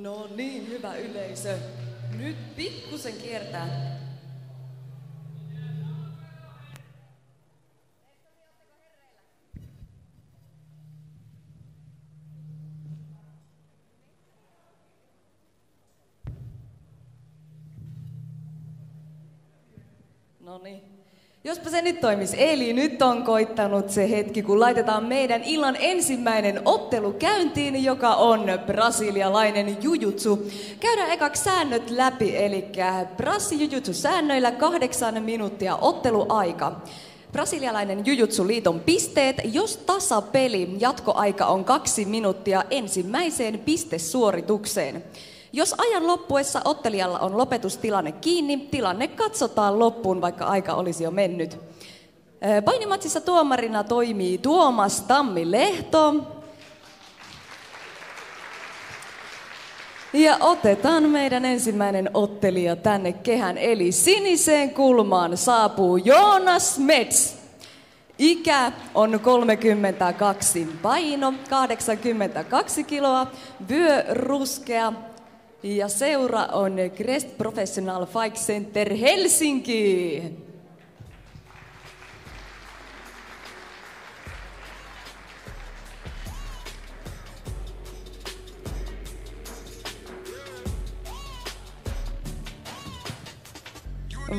No niin, hyvä yleisö. Nyt pikkusen kiertää. No niin. Jospa se nyt toimisi. Eli nyt on koittanut se hetki, kun laitetaan meidän illan ensimmäinen ottelu käyntiin, joka on brasilialainen jujutsu. Käydään ekaksi säännöt läpi, eli brassi-jujutsu-säännöillä 8 minuuttia otteluaika. Brasilialainen jujutsu-liiton pisteet, jos tasapeli, jatkoaika on 2 minuuttia ensimmäiseen pistesuoritukseen. Jos ajan loppuessa ottelijalla on lopetustilanne kiinni, tilanne katsotaan loppuun, vaikka aika olisi jo mennyt. Painimatsissa tuomarina toimii Tuomas Tammilehto. Ja otetaan meidän ensimmäinen ottelija tänne kehän, eli siniseen kulmaan saapuu Joonas Mets. Ikä on 32, paino 82 kiloa, vyö ruskea. Ja seura on Crest Professional Fight Center Helsinki.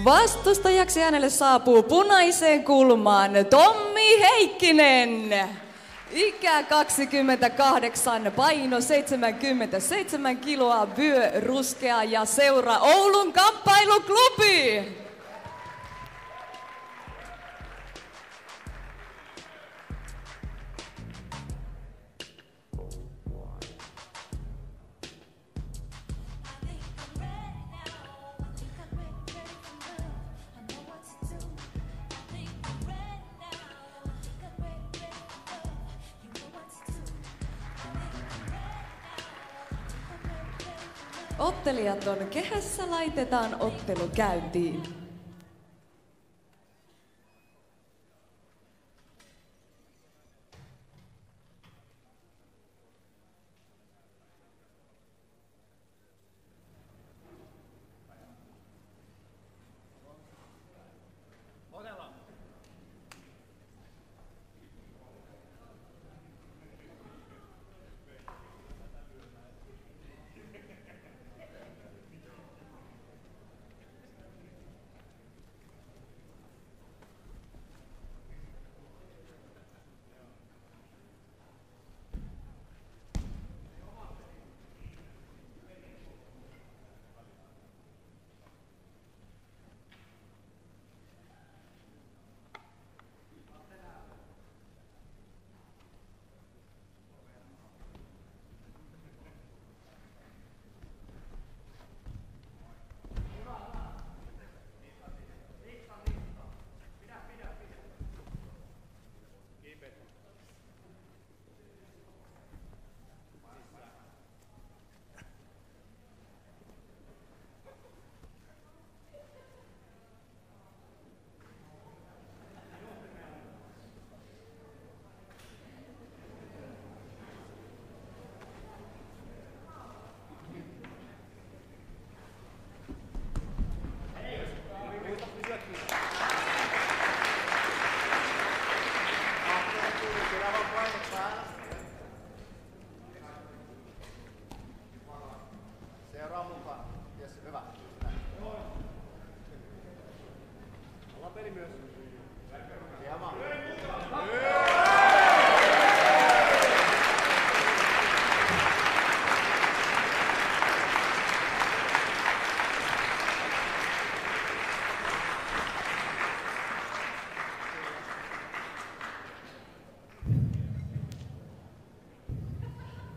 Vastustajaksi hänelle saapuu punaiseen kulmaan Tommi Heikkinen. Ikä 28, paino 77 kiloa, vyö ruskea ja seura Oulun kamppailuklubi. Ottelijat on kehässä, laitetaan ottelu käyntiin.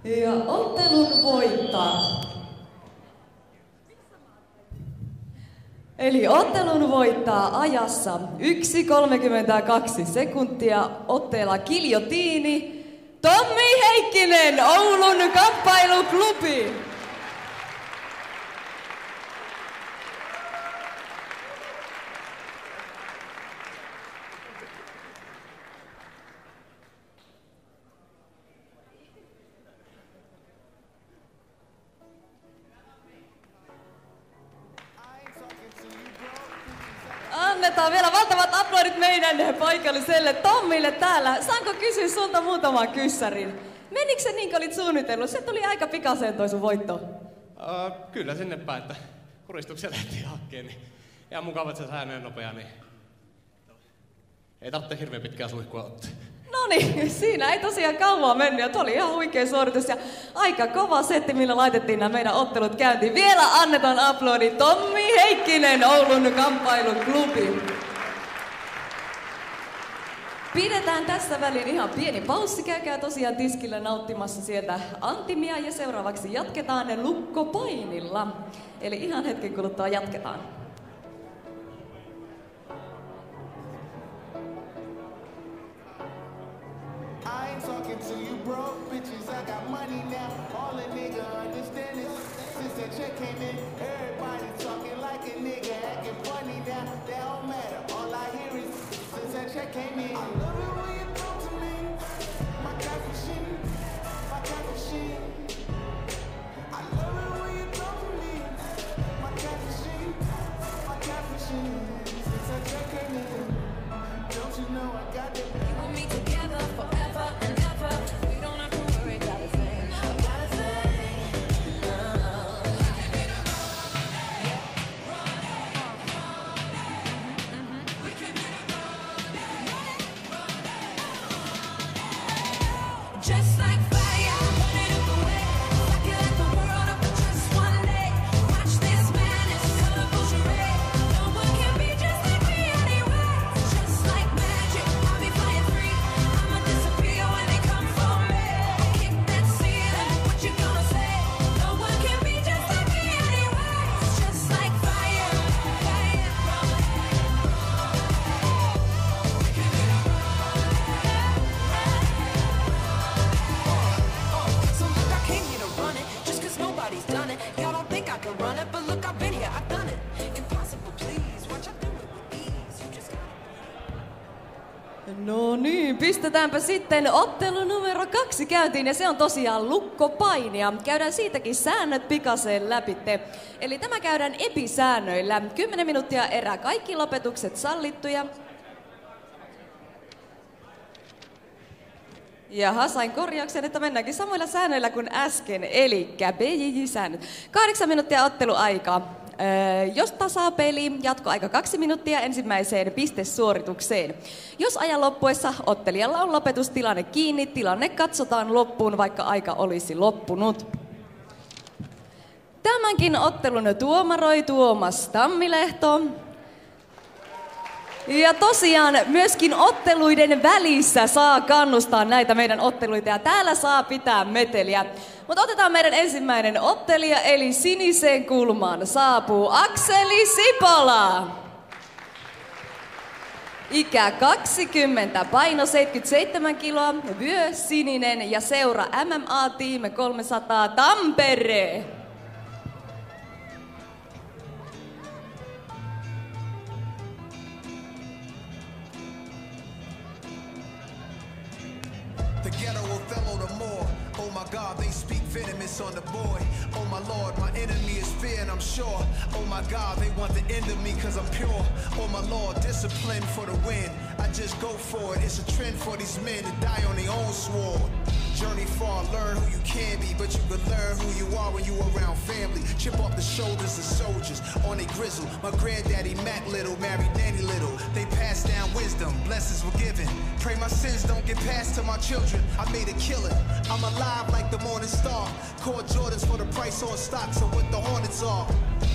Ja ottelun voittaa. Eli ottelun voittaa ajassa 1:32 sekuntia otteella giljotiini Tommi Heikkinen, Oulun kamppailuklubi. Otetaan vielä valtavat aplodit meidän paikalliselle Tommille täällä. Saanko kysyä sulta muutaman kyssärin? Menikö se niin kuin olit suunnitellut? Se tuli aika pikaseen toi sun voitto. Kyllä sinne päin, että kuristuksia lähtiin hakkeen. Niin ihan mukava, että se säännöön nopea, niin ei tarvitse hirveän pitkää suihkua ottaa. Noniin, siinä ei tosiaan kauan mennyt ja tuo oli ihan huikea suoritus ja aika kova setti, millä laitettiin nämä meidän ottelut käyntiin. Vielä annetaan aplodi Tommi Heikkinen, Oulun kamppailuklubi. Pidetään tässä väliin ihan pieni paussi, käykää tosiaan tiskillä nauttimassa sieltä antimia ja seuraavaksi jatketaan lukkopainilla. Eli ihan hetken kuluttua jatketaan. I ain't talking to you broke bitches, I got money now. All a nigga understand is since that check came in, everybody talking like a nigga, acting funny now. That don't matter, all I hear is since that check came in. I love it when you talk to me, my kind of shit, my kind of shit. I love it when you talk to me, my kind of shit, my kind of shit. Since that check came in, don't you know I got that? You and me together forever and ever. We don't have to worry about a thing. About a thing. No. Just like fire, burn it up away. I can light the world up in just one day. Watch this madness, colorful charade. No one can be just like me anyway. Just like magic, I'll be flying free. I'ma disappear when they come for me. Kick that ceiling, what you gonna say? No one can be just like me anyway. Just like fire, fire. So look, I came here to run it, just cause nobody's done it. Y'all don't think I can run it, but look, I've been here, I've done it. Impossible, please, watch I do it with ease. You just gotta... No niin, pistetäänpä sitten ottelu numero 2 käyntiin ja se on tosiaan lukkopainia. Käydään siitäkin säännöt pikaseen läpitte. Eli tämä käydään episäännöillä. 10 minuuttia erää, kaikki lopetukset sallittuja. Jaha, sain korjauksen, että mennäänkin samoilla säännöillä kuin äsken, eli BJJ-säännöt. 8 minuuttia otteluaikaa. Jos tasapeli, jatkoaika 2 minuuttia ensimmäiseen pistesuoritukseen. Jos ajan loppuessa ottelijalla on lopetustilanne kiinni, tilanne katsotaan loppuun, vaikka aika olisi loppunut. Tämänkin ottelun tuomaroi Tuomas Tammilehto. Ja tosiaan myöskin otteluiden välissä saa kannustaa näitä meidän otteluita ja täällä saa pitää meteliä. Mutta otetaan meidän ensimmäinen ottelija, eli siniseen kulmaan saapuu Akseli Sipola. Ikä 20, paino 77 kiloa, vyö sininen ja seura MMA Team 300 Tampere. The ghetto Othello the more. Oh my God, they speak venomous on the boy. Oh my Lord, my enemy is fear and I'm sure. Oh my God, they want the end of me cause I'm pure. Oh my Lord, discipline for the win. I just go for it. It's a trend for these men to die on their own sword. Journey far, learn who you can be, but you can learn who you are when you around family. Chip off the shoulders of soldiers on a grizzle. My granddaddy Mac Little married Nanny Little. They passed down wisdom, blessings were given. Pray my sins don't get passed to my children. I made a killing. I'm alive like the morning star. Core Jordans for the price on stocks of what the Hornets are.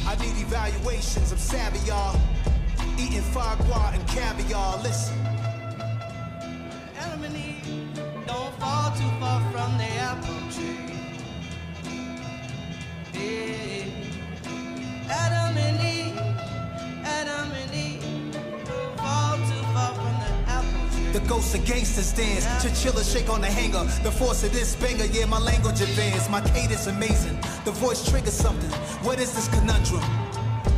I need evaluations, I'm savvy, y'all. Eating foie gras and caviar, listen. Adam and Eve don't fall too far from the apple tree. Yeah. Adam and Eve don't fall too far from the apple tree. The ghost of gangsters dance, chinchilla shake on the hanger. The force of this banger, yeah, my language advanced. My cadence amazing, the voice triggers something. What is this conundrum?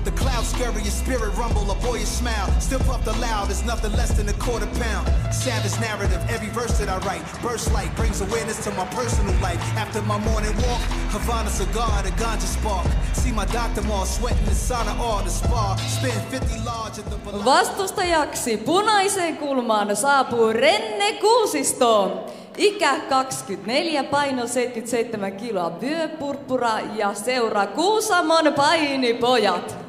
The The clouds scurry, your spirit rumble, a boyish smile. Still puffed aloud, it's nothing less than a quarter pound. Savage narrative, every verse that I write. Burst light brings awareness to my personal life. After my morning walk, Havana cigar, the ganja spark. See my doctor mall sweating the sauna or the spa. Spend 50 large at the Vastustajaksi punaiseen kulmaan saapuu Renne Kuusisto. Ikä 24, paino 77 kiloa, vyöpurppura ja seura Kuusamon painipojat.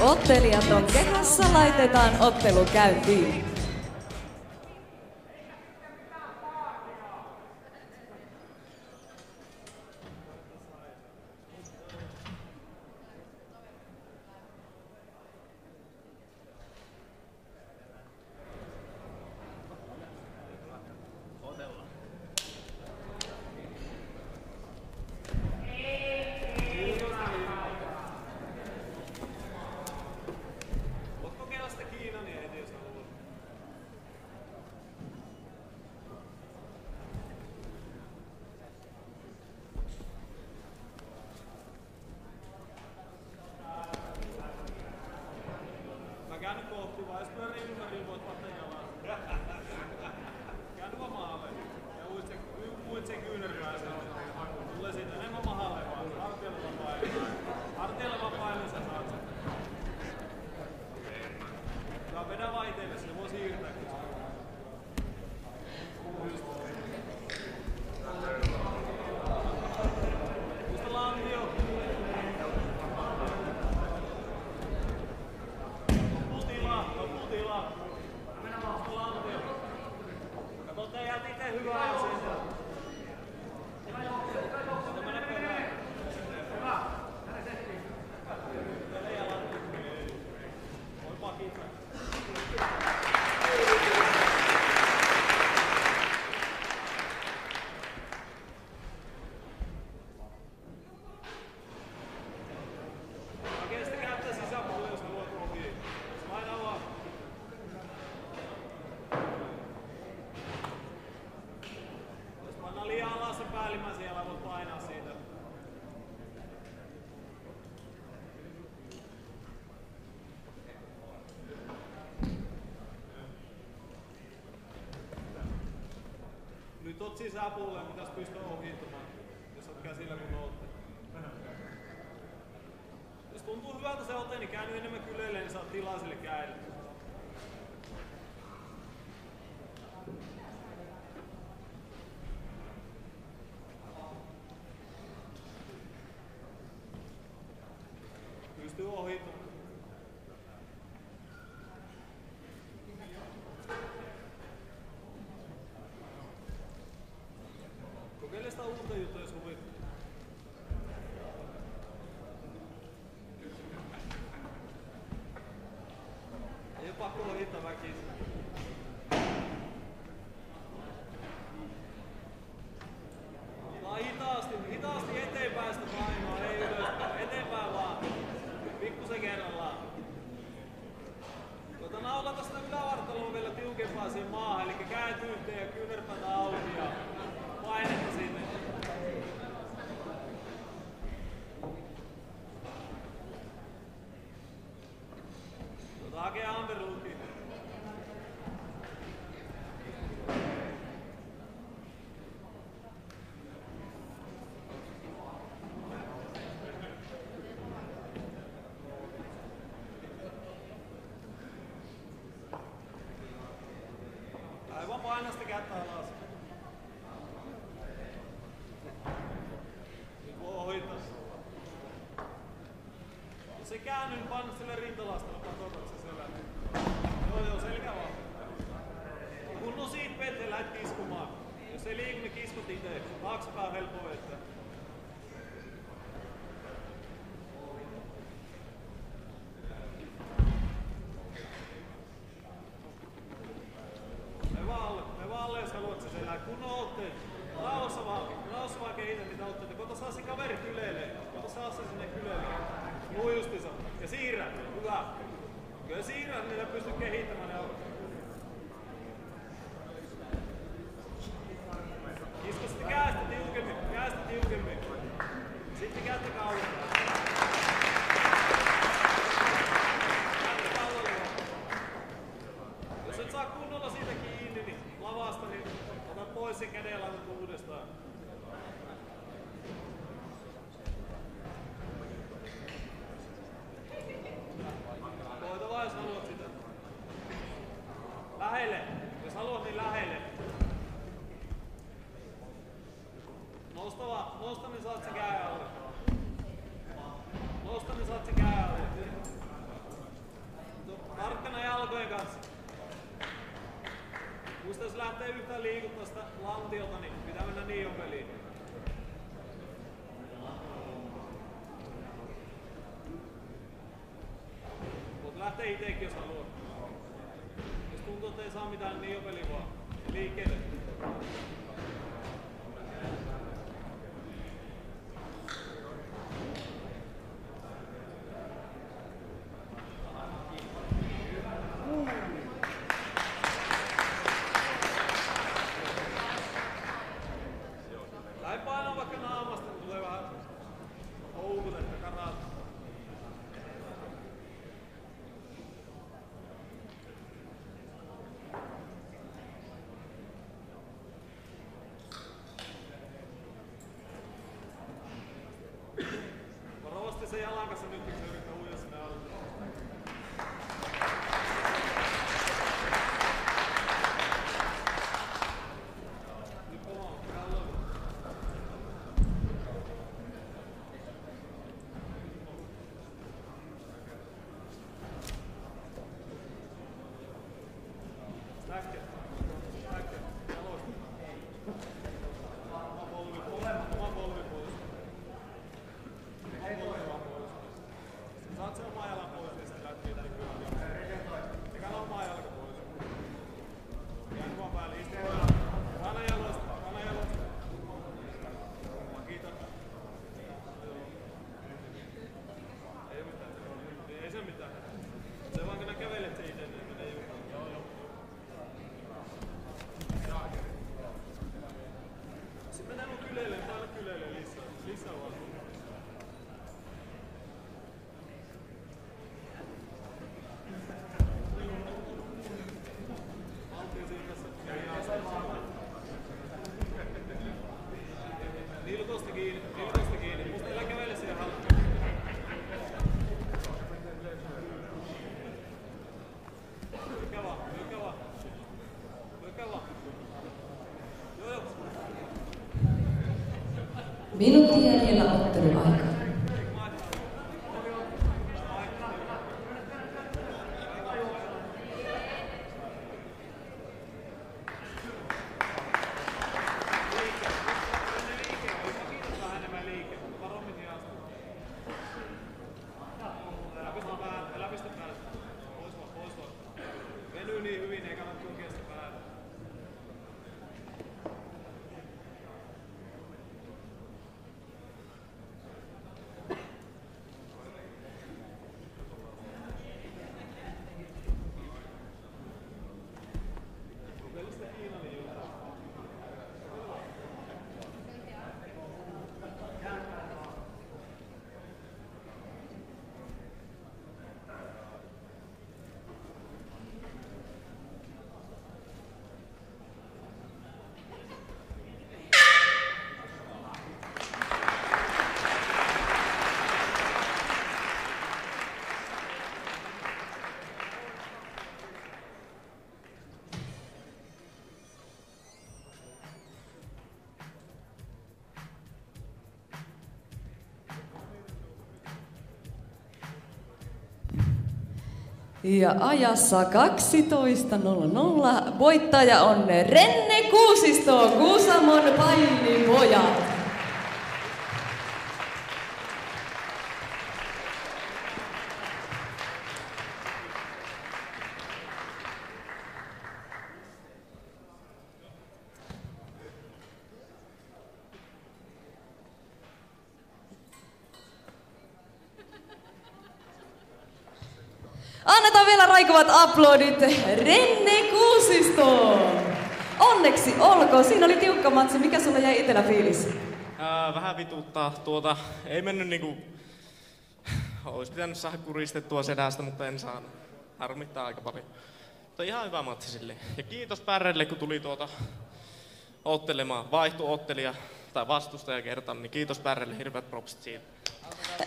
Ottelijat on kehässä, laitetaan ottelu käyntiin. Nyt oot sisäpuolelle, mitäs pystyy ohittamaan, jos oot käsillä kun ootte. Jos tuntuu hyvältä se ote, niin käänny enemmän kyleille, niin saat tilaa sille käille. Pystyy ohittamaan. Kokeile sitä uutta juttua, jos huvittaa. Ei oo pakko ohittaa väkisin. Hitaasti eteenpäin sitä painoa, ei ylöspäin. Eteenpäin vaan. Pikkusen kerrallaan. Naulata sitä ylävartaloa vielä tiukempaa siihen maahan, eli käät yhteen ja kyynärpäitä auki ja painetta sinne. Hakee underhookin. Aivan paina sitä kättä alas. Nyt voi ohittaa. käänny, niin painu sille rintalastalla patokaksen selän. Joo, selkä vaan. Kun on siitä veteen, lähdet kiskumaan. Jos ei liiku, niin kiskut itse. Taaksepäin on helppo vetää. Me vaan alle, jos haluat se selää. Kun ootte, rauhassa vaan kehitä niitä otteita. Koita saa se kaverit yleilee. Koita saa se sinne yleilee. Muu justiinsa. Ja siirrä. Hyvä. Kyllä siirrä, niin pystyt kehittämään ne otteet. Kisko sitten käästä tiukemmin. Sitten kättä kauan. Jos et saa kunnolla siitä kiinni, niin lavasta, niin ota pois sen käden ja laitat uudestaan. Koita vaan, jos haluat sitä. Lähelle. Jos haluat, niin lähelle. Nosta, niin saat se käy alle. Nosta, niin saat se käy alle. Tarkkana jalkojen kanssa. Muista, jos lähtee yhtään liikuttaa sitä lantiota, niin pitää mennä niion peliin. Voit lähteä itekin, jos haluat. Jos tuntuu, että ei saa mitään niion peliä vaan liikkeelle. Tai painaa vaikka naamasta, kun tulee vähän houkutetta karata. Varovasti sen jalan kanssa nyt, kun se yrittää uida sinne alle. Nyt kovaa, kalloin. Stacker. Jaloista. Oma polvi pois. Oma polvi pois. Saat sen oman jalan pois, niin sitten lähtee tänne kyllä. Eikä omaa jalka pois. Jään vaan päälle. Istu vaan. Anna jaloista. Kiitos. Ei se mitään. Se vaan kun nää kävelet se ite, niin menee juuri. Sitten mennään mun kyleille, täällä kyleille lisää vaan. Malttia siinä tässä. Nilkosta kiinni. Musta älä kävele siihen haltuun. Lykkää vaan. Joo. Minuutti jäljellä otteluaikaa. Venyy niin hyvin, eikä ole tunkea sitä päälle. Ja ajassa 12.00 voittaja on Renne Kuusisto, Kuusamon Painipojat. Annetaan vielä raikuvat aplodit Renne Kuusistoon. Onneksi olkoon. Siinä oli tiukka matsi. Mikä sulla jäi itellä fiilis? Vähän vituttaa. Ei mennyt niinku... Ois pitänyt saada kuristettua sedästä, mutta en saanut. Harmittaa aika paljon. Mutta ihan hyvä matsi silleen. Ja kiitos Pärrelle, kun tuli ottelemaan. Vaihtui ottelija tai vastustaja kertan, niin kiitos Pärrelle. Hirveät propsit siitä.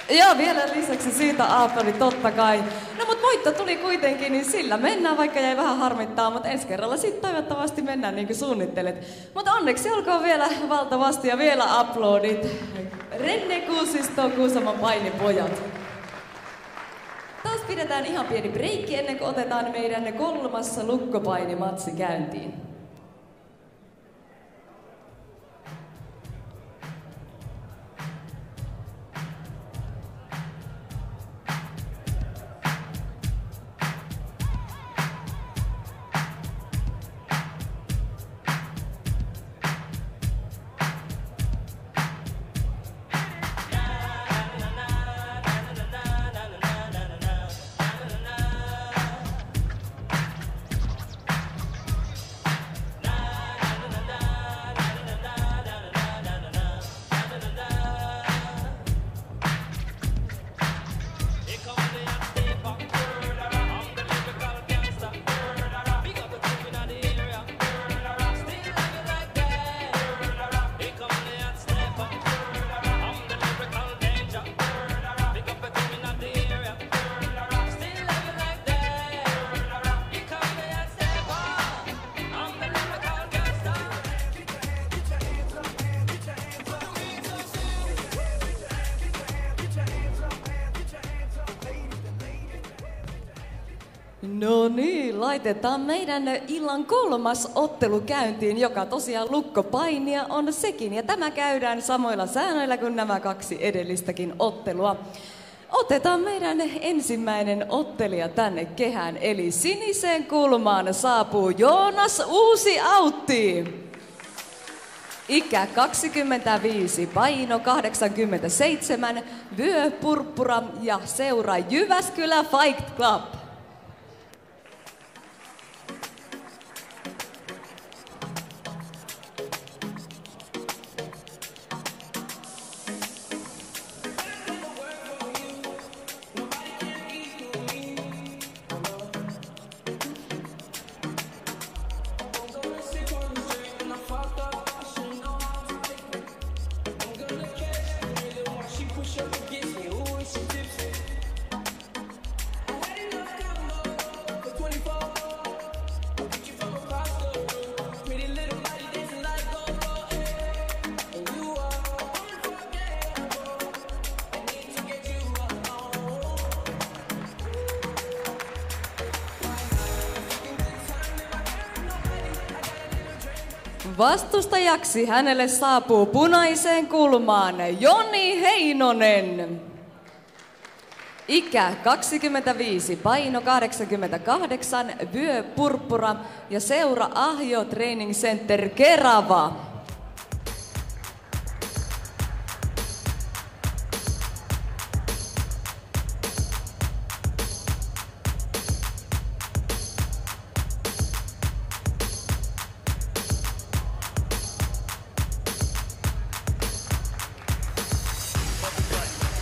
Joo, vielä lisäksi siitä aplodit totta kai. No mut voitto tuli kuitenkin, niin sillä mennään, vaikka jäi vähän harmittaa, mutta ensi kerralla sitten toivottavasti mennään niin kuin suunnittelet. Mutta onneksi olkoon vielä valtavasti ja vielä aplodit Renne Kuusisto, Kuusamon Painipojat. Taas pidetään ihan pieni breikki ennen kuin otetaan meidän kolmas lukkopainimatsi käyntiin. No niin, laitetaan meidän illan kolmas ottelu käyntiin, joka tosiaan lukkopainia on sekin. Ja tämä käydään samoilla säännöillä kuin nämä kaksi edellistäkin ottelua. Otetaan meidän ensimmäinen ottelija tänne kehään, eli siniseen kulmaan saapuu Joonas Uusi-Autti. Ikä 25, paino 87, vyö purppura ja seura Jyväskylä Fight Club. Vastustajaksi hänelle saapuu punaiseen kulmaan Joni Heinonen. Ikä 25, paino 88, vyö purppura ja seura Ahjo Training Center Kerava.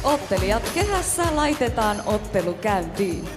Ottelijat kehässä, laitetaan ottelu käyntiin.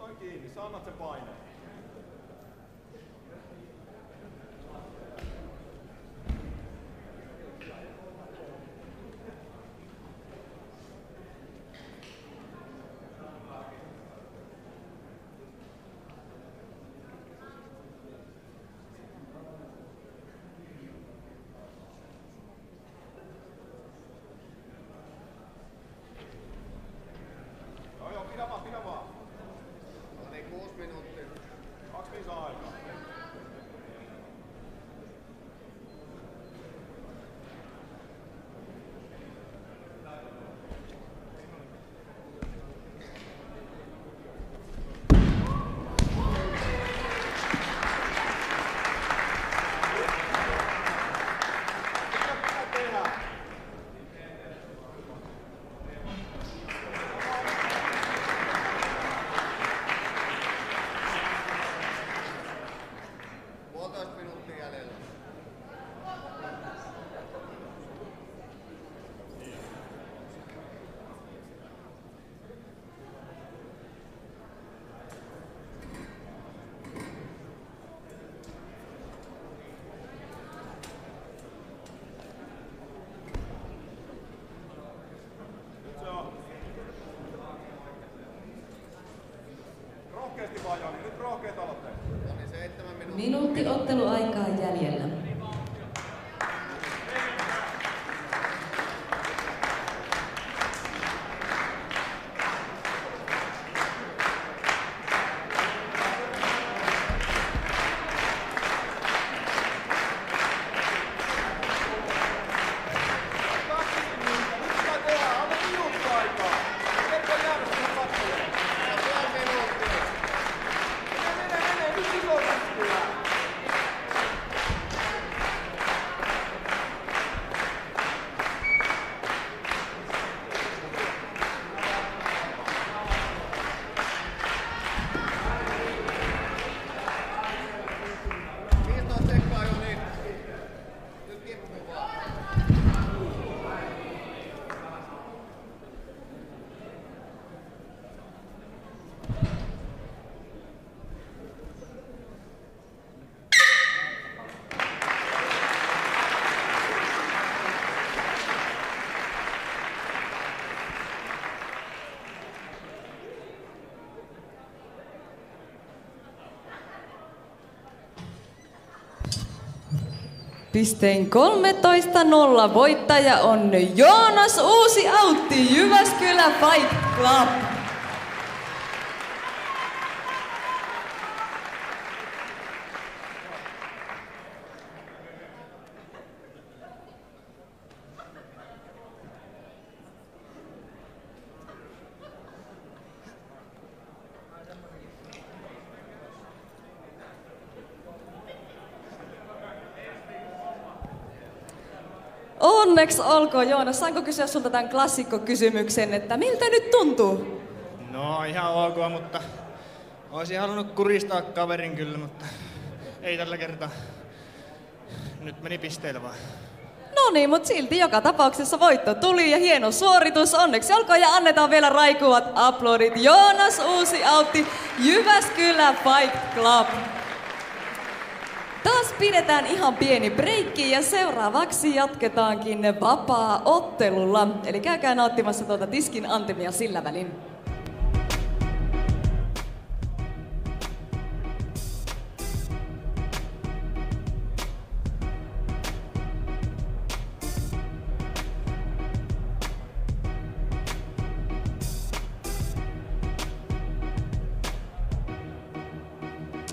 Noin kiinni, sä annat sen paineen. Joo, pidä vaan. No niin, 6 minuuttia. 2 saa aikaa. Rohkeasti vaan, Jani. Nyt rohkeat aloitteet. No niin, 7 minuuttia. Minuutti otteluaikaa jäljellä. Pistein 13-0 voittaja on Joonas Uusi-Autti, Jyväskylä Fight Club. Onneksi olkoon, Joonas. Saanko kysyä sulta tämän klassikkokysymyksen, että miltä nyt tuntuu? No ihan ok, mutta olisin halunnut kuristaa kaverin kyllä, mutta ei tällä kertaa. Nyt meni pisteillä vaan. No niin, mutta silti joka tapauksessa voitto tuli ja hieno suoritus. Onneksi olkoon ja annetaan vielä raikuvat aplodit. Joonas Uusi-Autti, Jyväskylä Fight Club. Taas pidetään ihan pieni breikki ja seuraavaksi jatketaankin vapaa-ottelulla. Eli käykää nauttimassa tuota tiskin antemia sillä välin.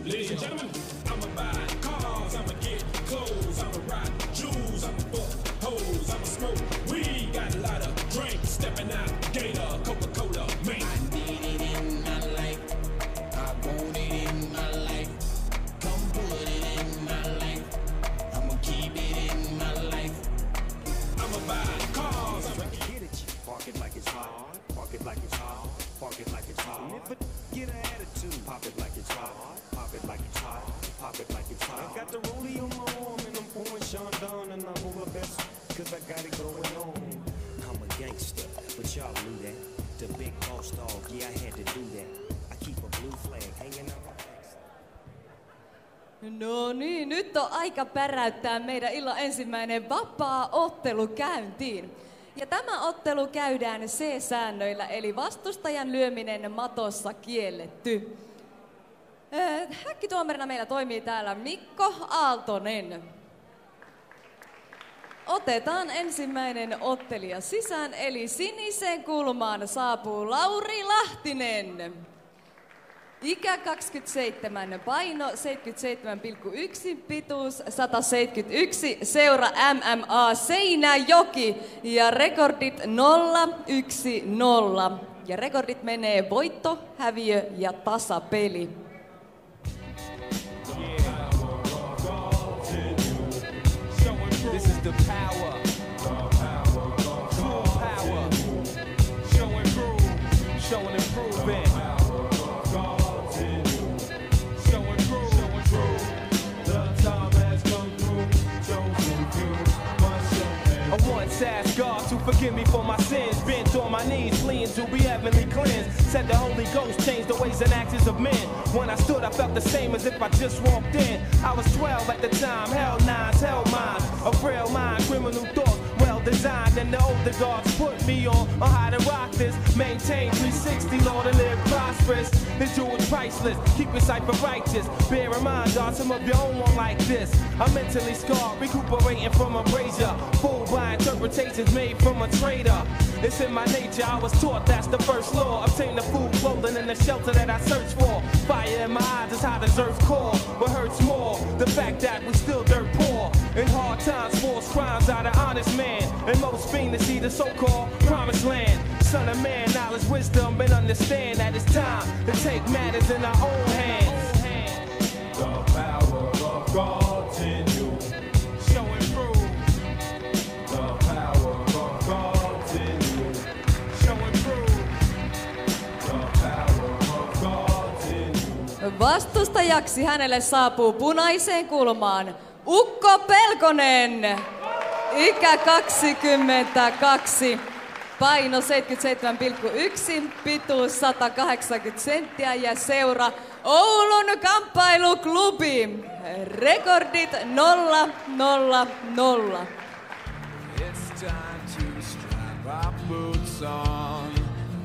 Ladies and gentlemen, I'ma buy cars, I'ma get clothes, I'ma rock jewels, I'ma fuck hoes, I'ma smoke weed, got a lot of drinks, stepping out, Gator, Coca-Cola, man. I need it in my life, I want it in my life, come put it in my life, I'ma keep it in my life. I'ma buy cars, I'ma get it, park it like it's hard, park it like it's hard, park it like it's hard. Never get an attitude, pop it like it's hard. Pop it like it's hot, pop it like it's hot. I got the rollie on my arm and I'm pouring Sean down and I'm on my best cause I got it going on. I'm a gangster, but y'all knew that. The big boss dog, yeah I had to do that. I keep a No niin, nyt on aika päräyttää meidän illan ensimmäinen vapaa ottelu käyntiin. Ja tämä ottelu käydään C-säännöillä, eli vastustajan lyöminen matossa kielletty. Häkkituomarina meillä toimii täällä Mikko Aaltonen. Otetaan ensimmäinen ottelija sisään, eli siniseen kulmaan saapuu Lauri Lahtinen. Ikä 27, paino 77,1, pituus 171, seura MMA Seinäjoki ja rekordit 0-1-0. Ja rekordit menee voitto, häviö ja tasapeli. This is the power. Full power. Show and prove. Show and improvement. Show and prove. The time has come through. I once asked God to forgive me for my sins. Bent on my knees, pleading to be heavenly cleansed. Said the Holy Ghost changed the ways and actions of men. When I stood, I felt the same as if I just walked in. I was 12 at the time, hell nines, hell minds. A frail mind, criminal thoughts, well designed. And the older gods put me on how to rock this. Maintain 360, Lord, and live prosperous. His jewels priceless, keep your sight for righteous. Bear in mind, God, some of your own won't like this. I'm mentally scarred, recuperating from abrasion. Fooled by interpretations made from a traitor. It's in my nature, I was taught that's the first law. Obtain the food, clothing, and the shelter that I search for. Fire in my eyes is how deserves call. What hurts more, the fact that we still dirt poor. In hard times, force crimes out of honest man. And most fiend to see the so-called promised land. Son of man, knowledge, wisdom, and understand that it's time to take matters in our own hands. The power of God's in you. Show and prove. The power of God's in you. Show and prove. The power of God's in you. Vastustajaksi hänelle saapuu punaiseen kulmaan Ukko Pelkonen. Ikä 22, paino 77,1, pituus 180 senttiä ja seura Oulun kamppailuklubi. Rekordit 0-0-0. It's time to strap our boots on.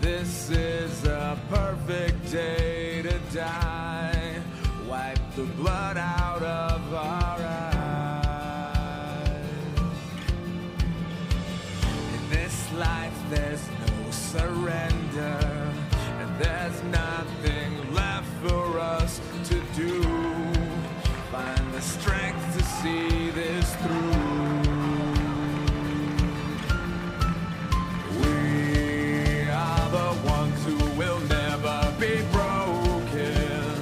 This is a perfect day to die. Wipe the blood out of our eyes. In this life there's no surrender, and there's nothing left for us to do. Find the strength to see this through. We are the ones who will never be broken.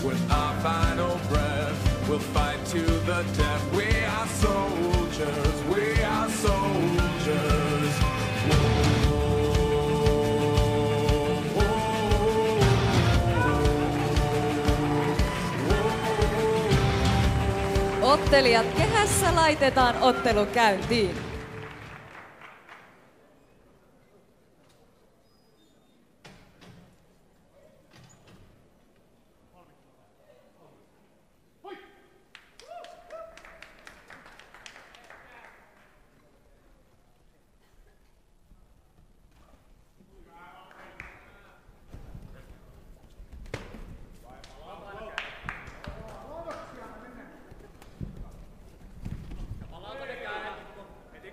With our final breath, we'll fight to the death. We are soldiers, we are soldiers. Ottelijat kehässä, laitetaan ottelu käyntiin. Heti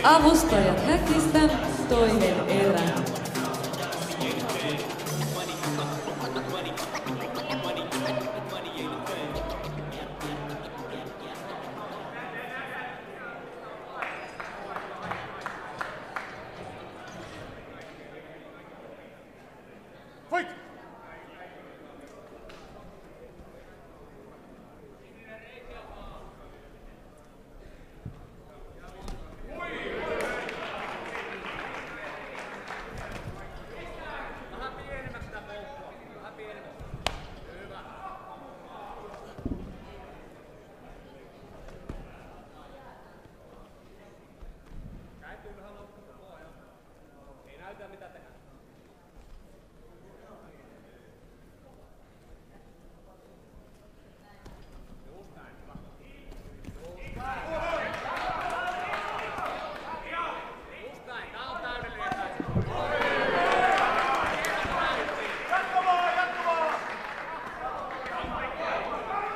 Avustajat Häkistä, toinen erä. Fight! Vähän pienemmäksi sitä polkua. Vähän pienemmäksi. Hyvä. Kääntyy vähän loppuun. Ei näytä mitä tehdään.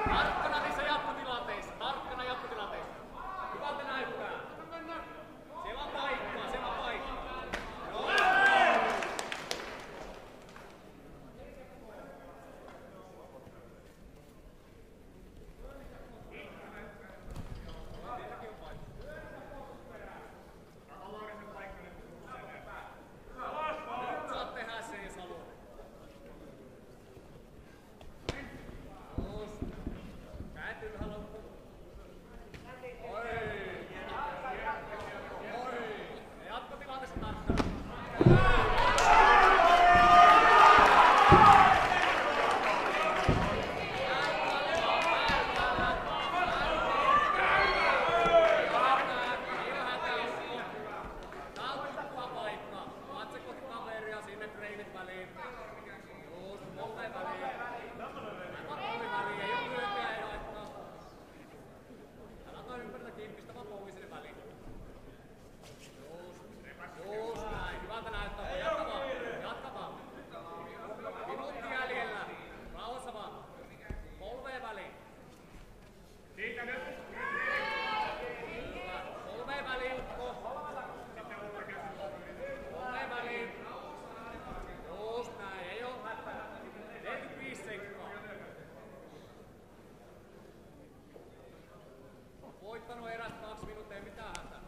Tarkkana niissä jatkotilanteissa. Tarkkana jatkotilanteissa. Hyvältä näyttää. Siellä on paikkaa. Siellä on paikkaa. Joo. Nyt saat tehdä sen, jos haluat. Just. Kääntyy vähän loppuun. Oi. Ja jatkotilanteessa tarkkana. Katse kohti kaveria, sinne treenit väliin. Just, polleen väliin. Polvi väliin, ei oo lyöntiä, ei haittaa. Älä ota ympärillä kiinni, pistä vaan polvi sinne väliin. Just näin, hyvältä näyttää. Jatka vaan, jatka vaan. Minuutti jäljellä. Rauhassa vaan. Polveen väliin. Siitä nyt. Hyvä. Polveen väliin, Ukko. Polveen väliin. Just näin, ei oo hätää. 45 sekkaa. Voittanut erät 2 minuuttia, ei mitään hätää.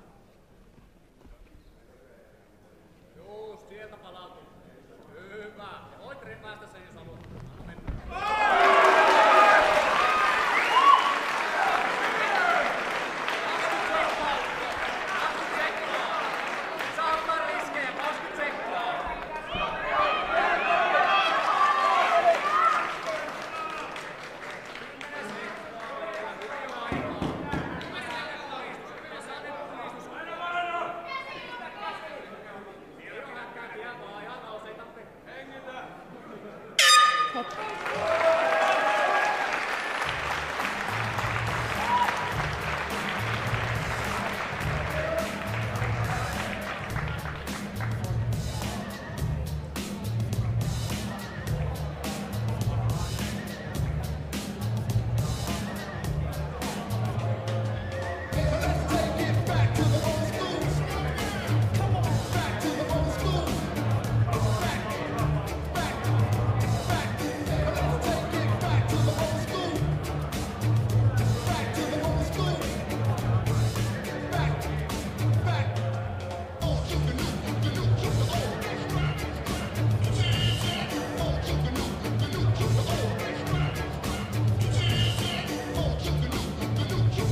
Just, sieltä palautuu. Hyvä. Ja voit repäistä sen, jos haluat. Anna mennä. Saa ottaa riskejä, 20 sekkaa.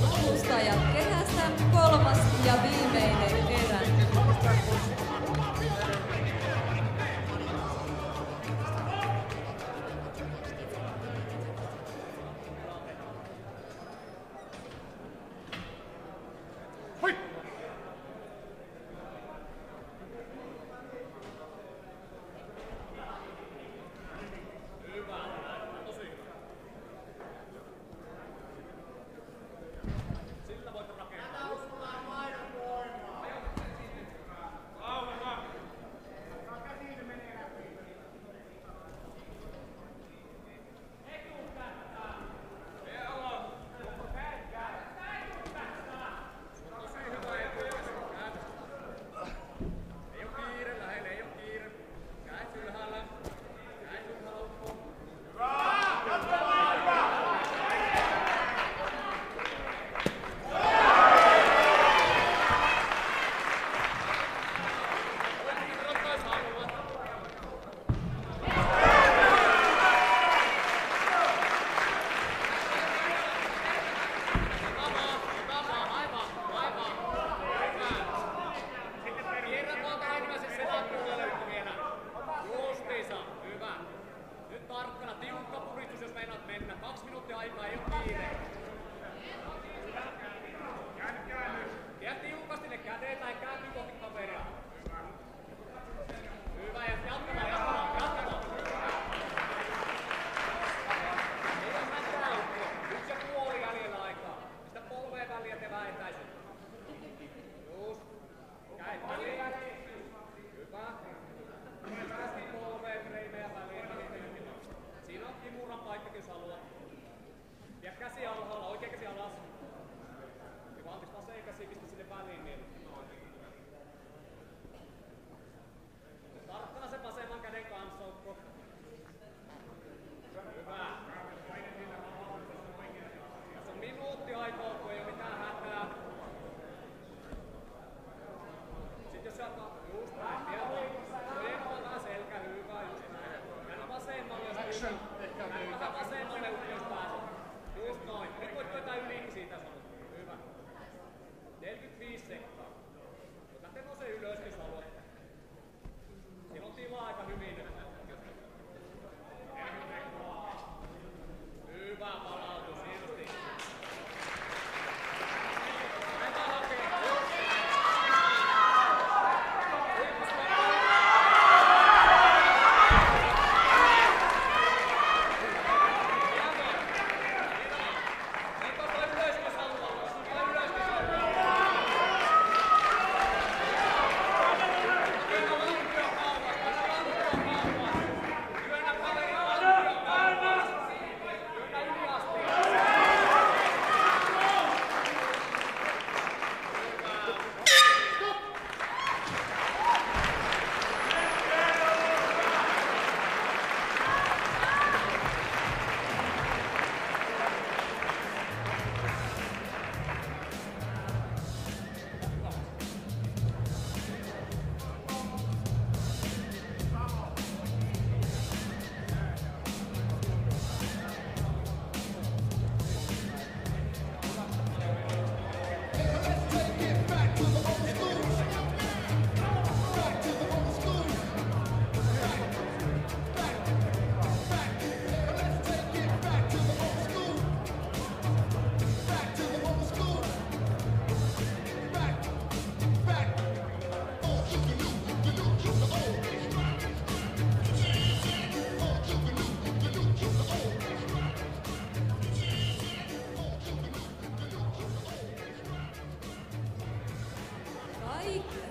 Avustajat Kehästä, kolmas ja viimeinen erä. Sillä voit rakentaa.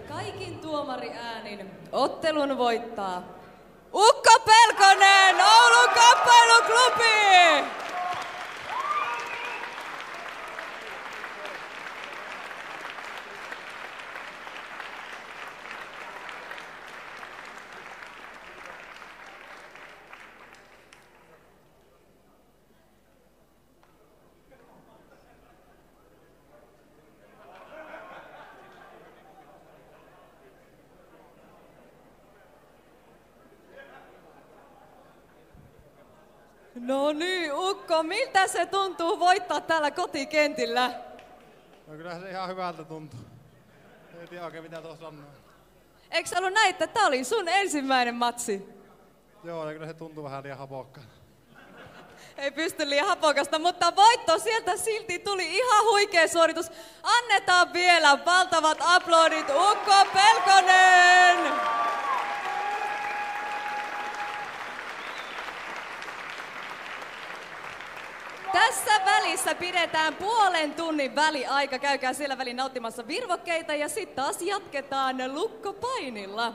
Kaikin tuomariäänin ottelun voittaa Ukko Pelkonen, Oulun kamppailuklubi! No niin, Ukko, miltä se tuntuu voittaa täällä kotikentillä? No kyllä se ihan hyvältä tuntuu. Ei tiedä oikein mitä tuossa sanoo. Eikö sä ollut näin, että tää oli sun ensimmäinen matsi? Joo, kyllä se tuntuu vähän liian hapokkaan. Ei pysty liian hapokasta, mutta voitto sieltä silti tuli ihan huikea suoritus. Annetaan vielä valtavat aplodit Ukko Pelkonen! Tässä välissä pidetään puolen tunnin väliaika. Käykää siellä välin nauttimassa virvokkeita ja sitten taas jatketaan lukkopainilla.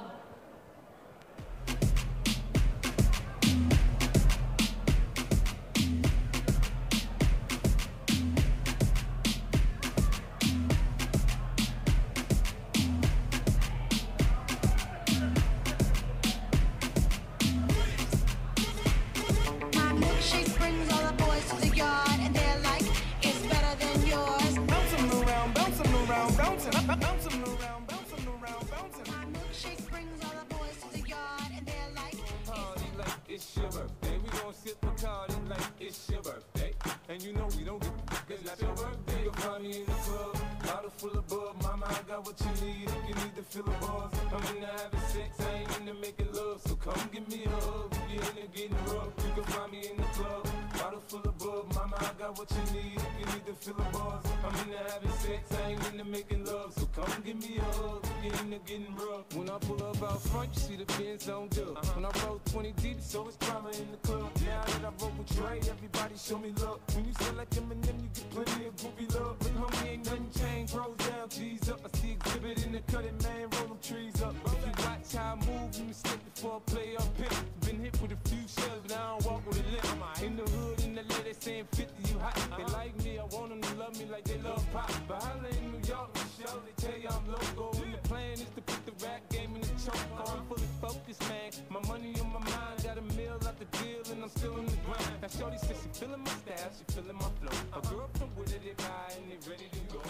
Milkshake brings all the boys to the yard, and they're like, it's better than yours. Bouncing around, bouncing around, bouncing, bouncing around, bouncing around, bouncing. My milkshake brings all the boys to the yard, and they're like, Party like it's your birthday. We gon' sip a party like it's your birthday. And you know we don't get cause it's your birthday. You'll find me in the club, bottle full of bub. Mama, I got what you need if you need to fill the bars. I'm into having sex, I ain't into making love. So come give me a hug, if you're into getting rough. You can find me in the club, bottle full of bub. Mama, I got what you need if you need to fill the bars. I'm into having sex, I ain't into making love. So come give me a hug, if you're into getting rough. When I pull up out front, you see the Benz on dub. When I roll 20 deep, so it's drama in the club. Now that I roll with Dre, everybody show me love. When you sell like Eminem, you get plenty of groovy love. But homie, ain't nothing changed. Rolls down, G's up. I see exhibit in the cutting, man. Roll them trees up. If you watch how I move, you mistake before I play up pick. Been hit with a few shells, but I don't walk with a limp. In the hood, in the LA, they saying 50, you hot. They like me, I want them to love me like they love pop. But holla in New York, Michelle, they tell you I'm local. And the plan is to put the rap game in the choke. I'm fully focused, man. My money on my mind, got a meal out the deal, and I'm still in the grind. Now shorty says she feeling my style, she feeling my flow. A girl from Wooded, they buy, and they ready to go.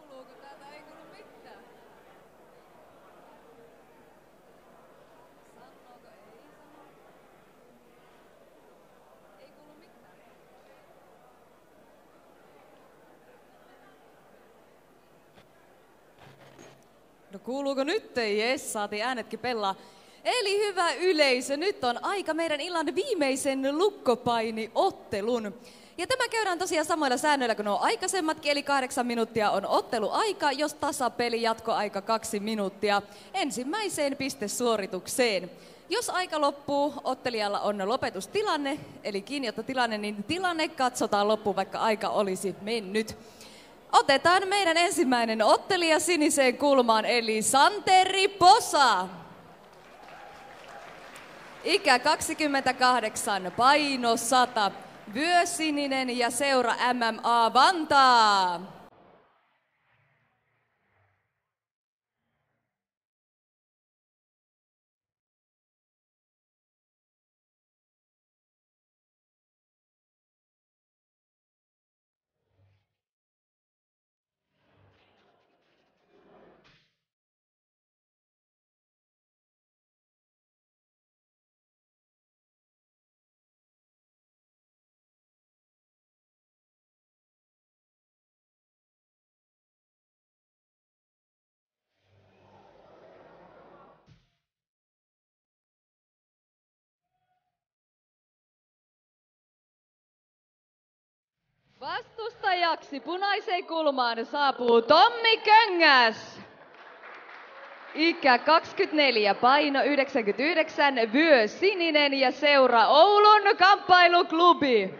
Kuuluuko täältä? Ei kuulu mitään. Sanooko? Ei sano. Ei kuulu mitään. No kuuluuko nyt? Jes, saatiin äänetkin pelaa. Eli hyvä yleisö, nyt on aika meidän illan viimeisen lukkopainiottelun. Ja tämä käydään tosiaan samoilla säännöillä kuin nuo aikaisemmatkin, eli 8 minuuttia on otteluaika, jos tasapeli jatkoaika 2 minuuttia ensimmäiseen pistesuoritukseen. Jos aika loppuu, ottelijalla on lopetustilanne, eli kiinniottotilanne, niin tilanne katsotaan loppuun, vaikka aika olisi mennyt. Otetaan meidän ensimmäinen ottelija siniseen kulmaan, eli Santeri Posa. Ikä 28, paino 100, vyösininen ja seura MMA Vantaa. Vastustajaksi punaiseen kulmaan saapuu Tommi Köngäs. Ikä 24, paino 99, vyö sininen ja seura Oulun kamppailuklubi.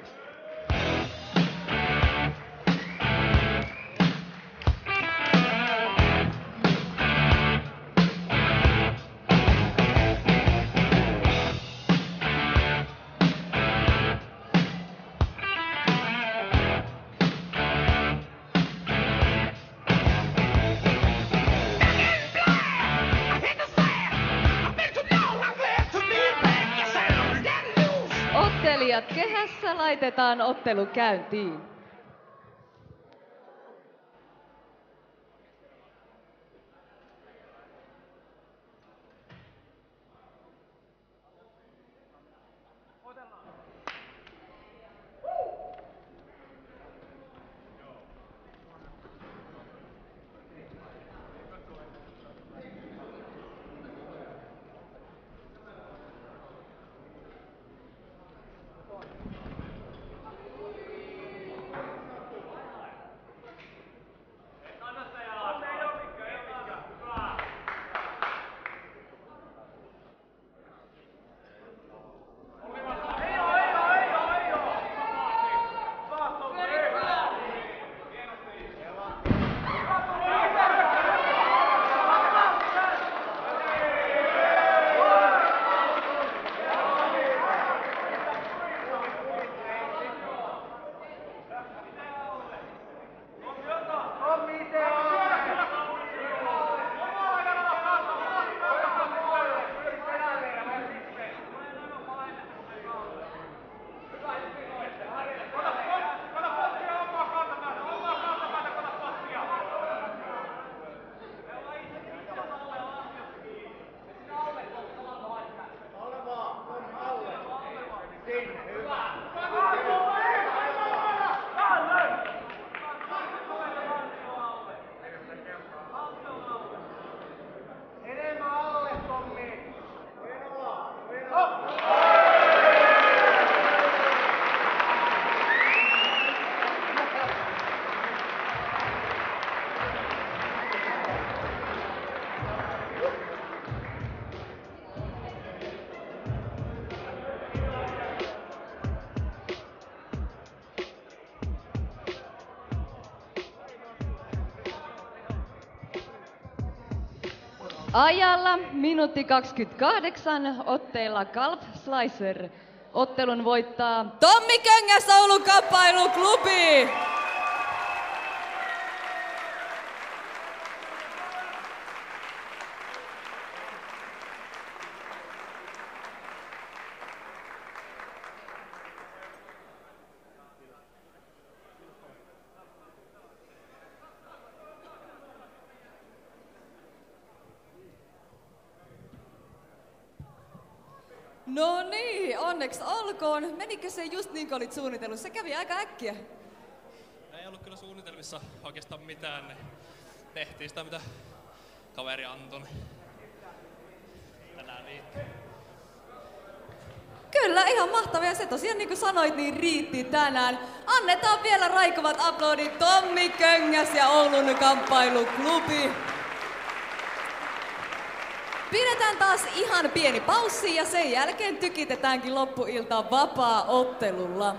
laitetaan ottelu käyntiin. Ajalla minuutti 28, otteella Calf Slicer. Ottelun voittaa Tommi Köngäs, Oulun Kamppailuklubi! No niin, onneksi olkoon. Menikö se just niin kuin olit suunnitellut? Se kävi aika äkkiä. Ei ollut kyllä suunnitelmissa oikeastaan mitään. Ne tehtiin sitä, mitä kaveri antoi. Tänään riitti. Kyllä, ihan mahtavaa. Se tosiaan niin kuin sanoit, niin riitti tänään. Annetaan vielä raikovat aplodit Tommi Köngäs ja Oulun Kamppailuklubi. Pidetään taas ihan pieni paussi ja sen jälkeen tykitetäänkin loppuilta vapaa-ottelulla.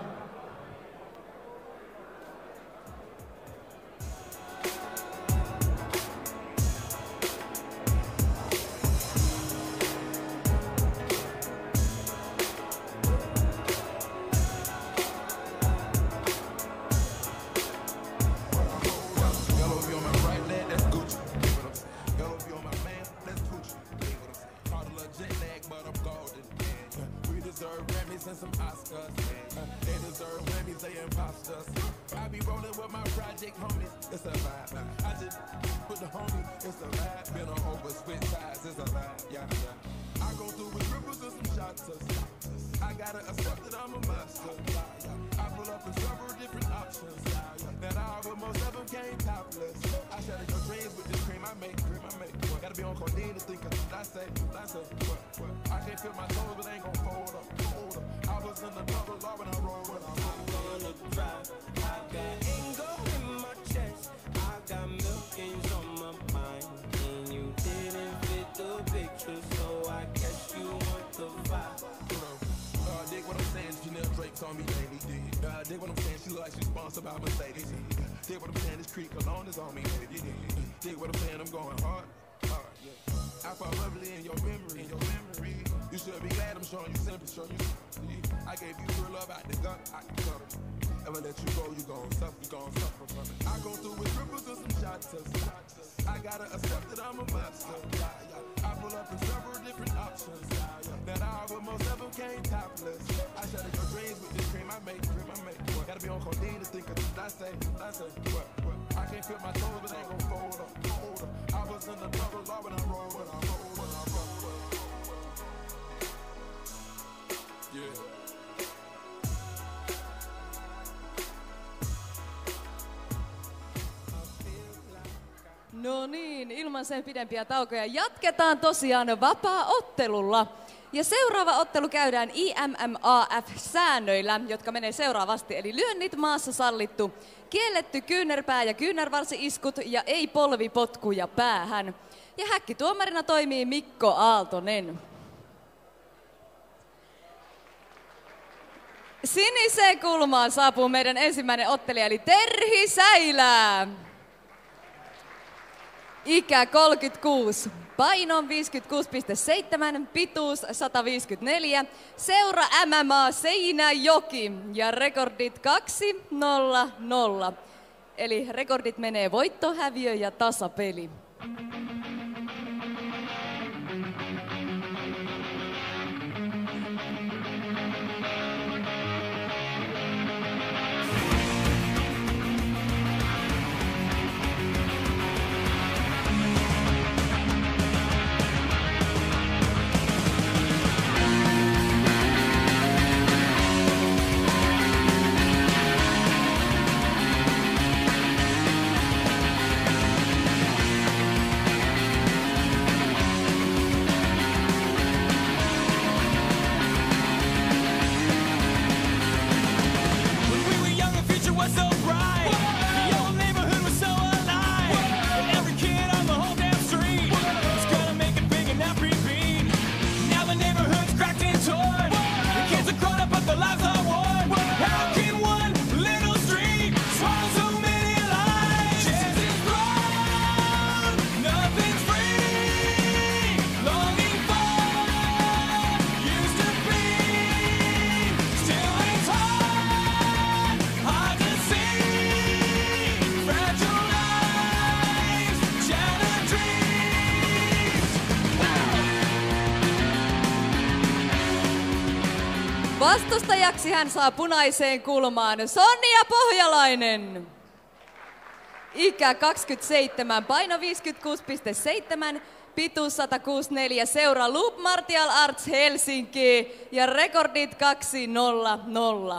And some Oscars, they deserve Grammys, they imposters. I be rolling with my project homies, it's a vibe. I just put the homie, it's a vibe. Been on over, switch sides, it's a vibe. Yeah, yeah. I go through with triples and some shots. I gotta accept that I'm a monster. I pull up in several different options. That all, but most of them came topless. I shatter your dreams with this cream I make. Gotta be on codeine to think of what I say. What? I can't feel my toes, but ain't gon' fold up. I was in the double law when I roll when I'm gonna drive. I got anger in my chest. I got millions on my mind. And you didn't fit the picture, so I guess you want the vibe. Dig what I'm saying, Janelle Drake's on me daily. Dig what I'm saying, she like she's sponsored by Mercedes. Dig what I'm saying, this Creek Cologne is on me, baby. Dig what I'm saying, I'm going hard. I fall lovely in your memory. You should be glad I'm showing you sympathy. I gave you real love out the gut, I can cut it. Ever let you go, you gon' suffer from it. I go through with ripples and some shots. I gotta accept that I'm a monster. I double up in several different options. That I would most never came topless. I shatter your dreams with this cream I make. What? Gotta be on codeine to think of this. I say, what? I can't feel my toes, but ain't gon' fold up. I was in the double law when I rolled. Yeah. No niin, ilman sen pidempiä taukoja jatketaan tosiaan vapaa-ottelulla. Ja seuraava ottelu käydään IMMAF-säännöillä, jotka menee seuraavasti. Eli lyönnit maassa sallittu, kielletty kyynärpää ja kyynärvarsi-iskut ja ei polvipotkuja päähän. Ja häkkituomarina toimii Mikko Aaltonen. Siniseen kulmaan saapuu meidän ensimmäinen ottelija, eli Terhi Säilää. Ikä 36, paino 56,7, pituus 154, seura MMA Seinäjoki ja rekordit 2-0-0. Eli rekordit menee voitto, häviö ja tasapeli. Vastustajaksi hän saa punaiseen kulmaan Sonja Pohjalainen. Ikä 27, paino 56,7, pituus 164, seura Loop Martial Arts Helsinki ja rekordit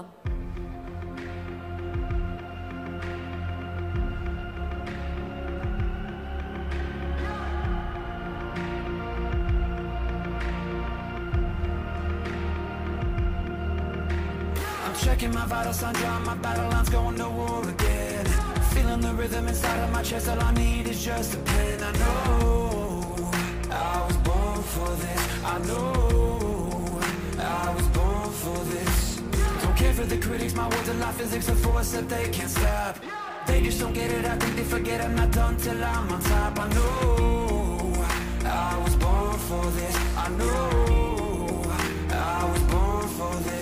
2-0-0. Checking my vital signs, drawing my battle lines, going to war again. Feeling the rhythm inside of my chest, all I need is just a pen. I know I was born for this. I know I was born for this. Don't care for the critics, my words are like physics, a force that they can't stop. They just don't get it, I think they forget I'm not done till I'm on top. I know I was born for this. I know I was born for this.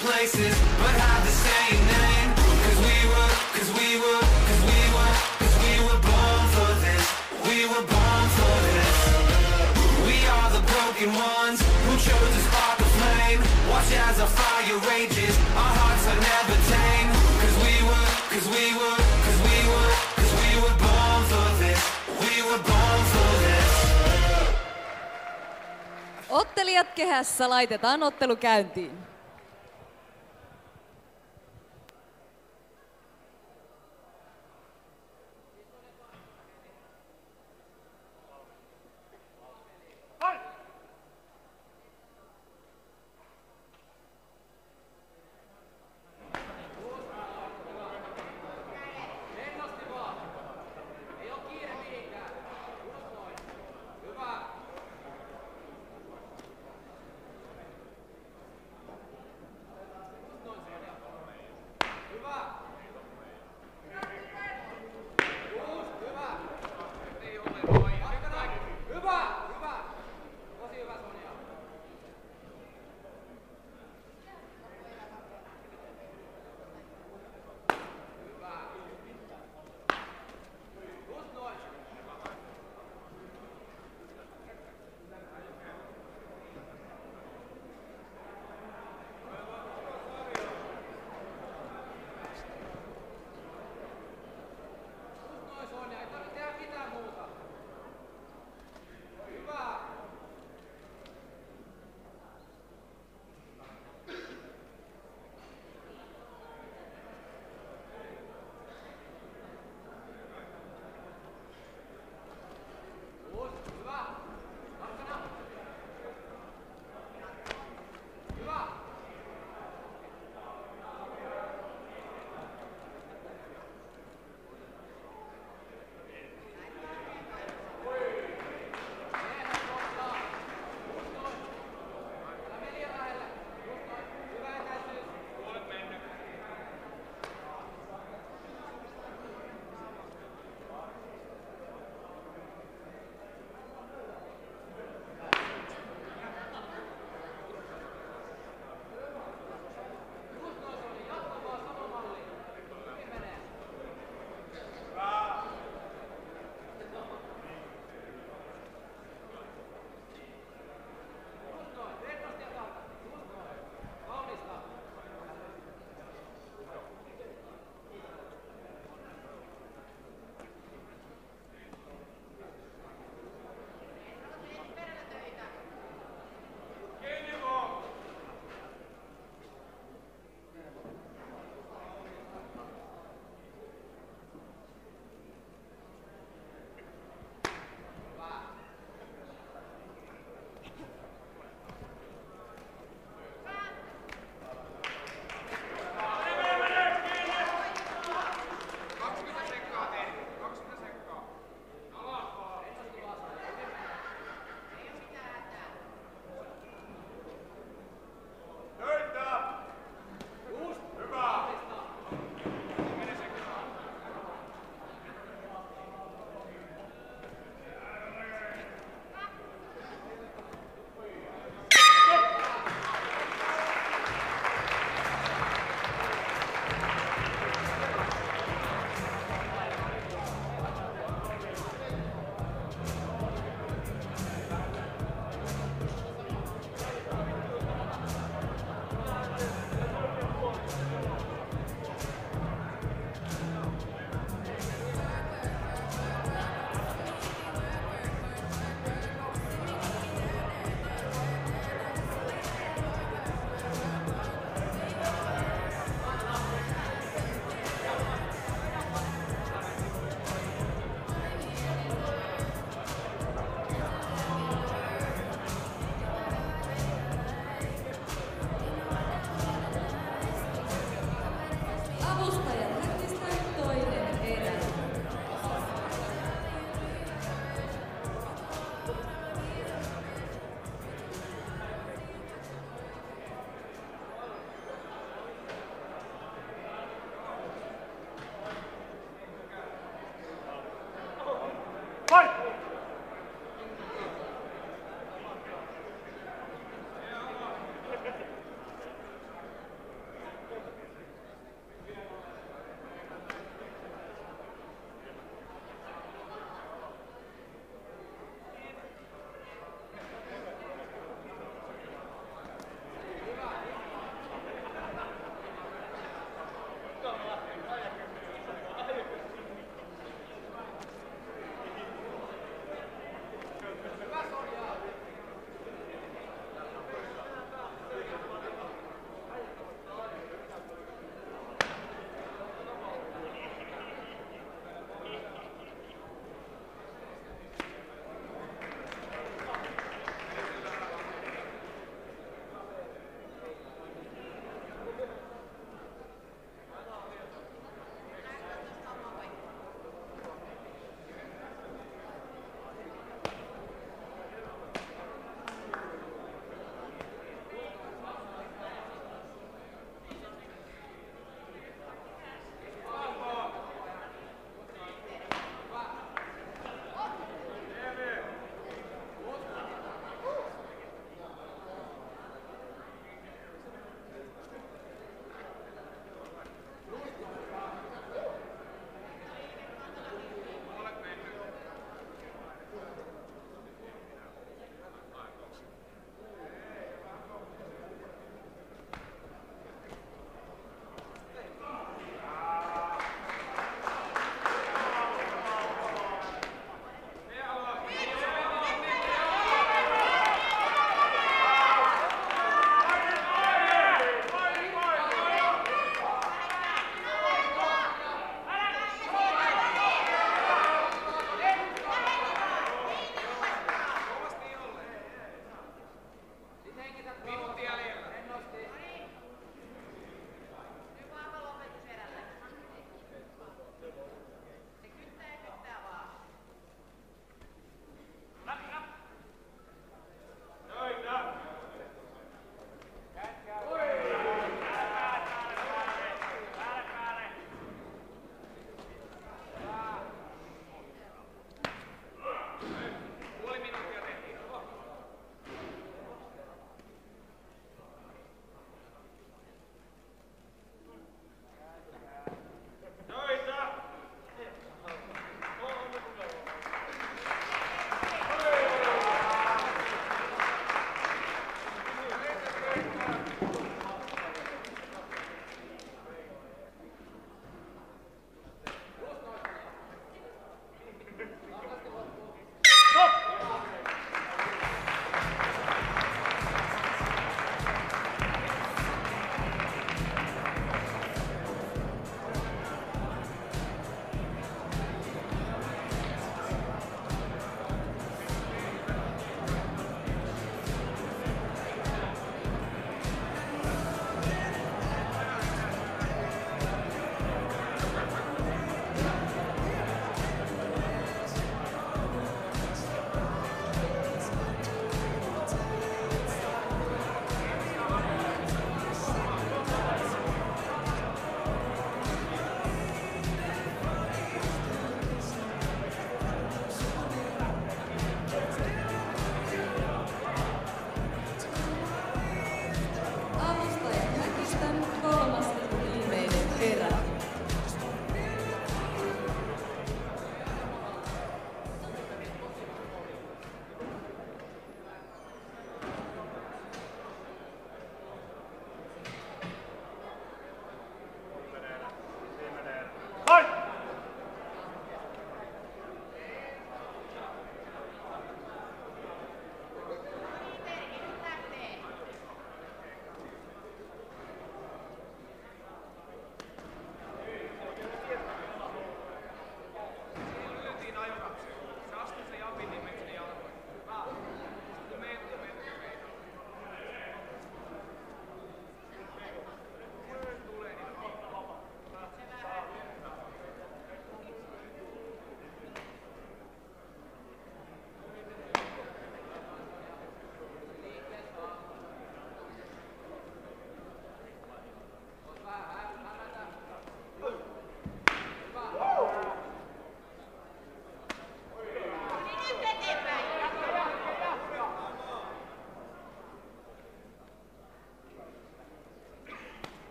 Places, but have the same name. Cause we were born for this. We were born for this. We are the broken ones who chose to spark a flame. Watch as our fire rages. Our hearts are never tame. Cause we were born for this. We were born for this. Ottelijat kehässä, laitetaan ottelu käyntiin.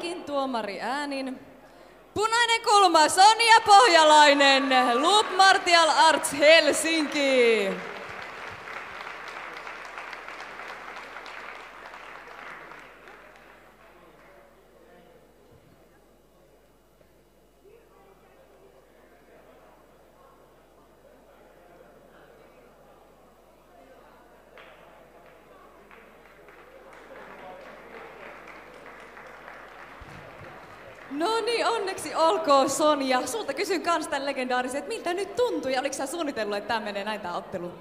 kaikin tuomari äänin. Punainen kulma Sonja Pohjalainen, Loop Martial Arts Helsinki. No niin, onneksi olkoon Sonja. Sulta kysyn kans tän legendaarisen, että miltä nyt tuntuu ja oliko sä suunnitellut, että tää menee näin tää ottelu?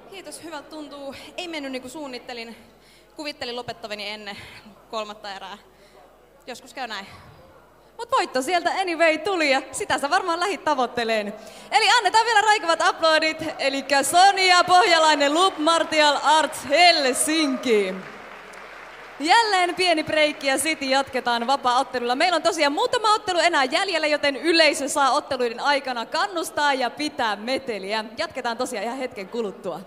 Kiitos, hyvältä tuntuu. Ei mennyt niin kuin suunnittelin. Kuvittelin lopettavani ennen 3. erää. Joskus käy näin. Mut voitto sieltä anyway tuli ja sitä sä varmaan lähit tavoitteleen. Eli annetaan vielä raikavat aplodit. Elikkä Sonja Pohjalainen, Loop Martial Arts Helsinki. Jälleen pieni breikki ja sitten jatketaan vapaa-ottelulla. Meillä on tosiaan muutama ottelu enää jäljellä, joten yleisö saa otteluiden aikana kannustaa ja pitää meteliä. Jatketaan tosiaan ihan hetken kuluttua.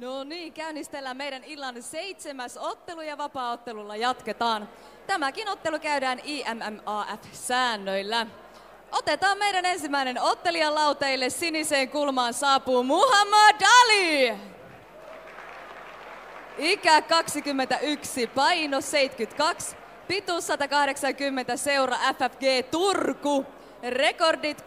No niin, käynnistellään meidän illan 7. ottelu ja vapaa-ottelulla jatketaan. Tämäkin ottelu käydään IMMAF-säännöillä. Otetaan meidän ensimmäinen ottelija lauteille. Siniseen kulmaan saapuu Muhammad Ali. Ikä 21, paino 72, pituus 180, seura FFG Turku. Rekordit 3-2-0.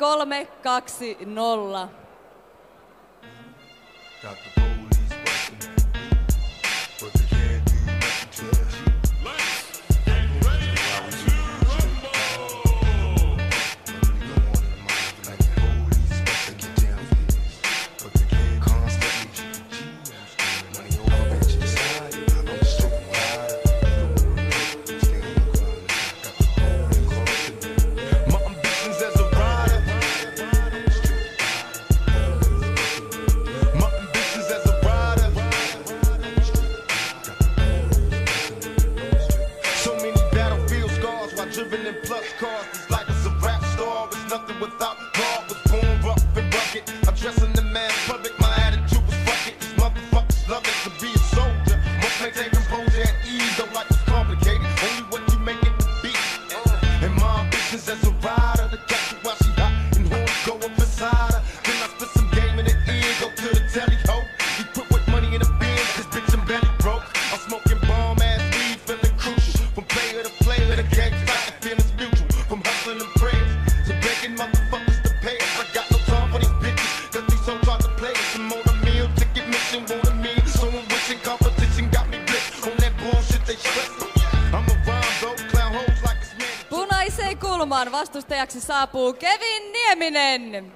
Vastustajaksi saapuu Kevin Nieminen.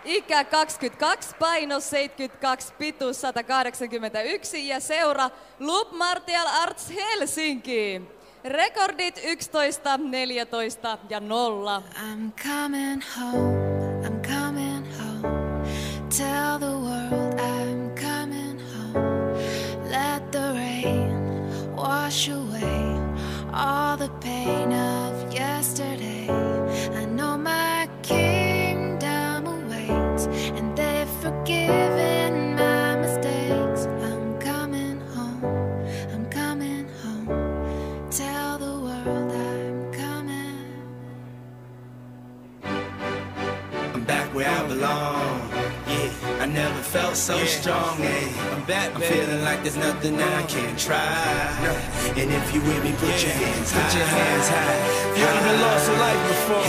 Ikä 22, paino 72, pituus 181 ja seura Loop Martial Arts Helsinki. Rekordit 11, 14 ja 0. I'm coming home, I'm coming home. Tell the world I'm coming home. Let the rain wash away all the pain of yesterday. I know my kingdom awaits, and they've forgiven my mistakes. I'm coming home, I'm coming home. Tell the world I'm coming. I'm back where I belong. Yeah, I never felt so strong. Hey, I'm back, I'm feeling like there's nothing that I can't try. And if you with me, put your hands high. Put your hands high. You even lost a life before.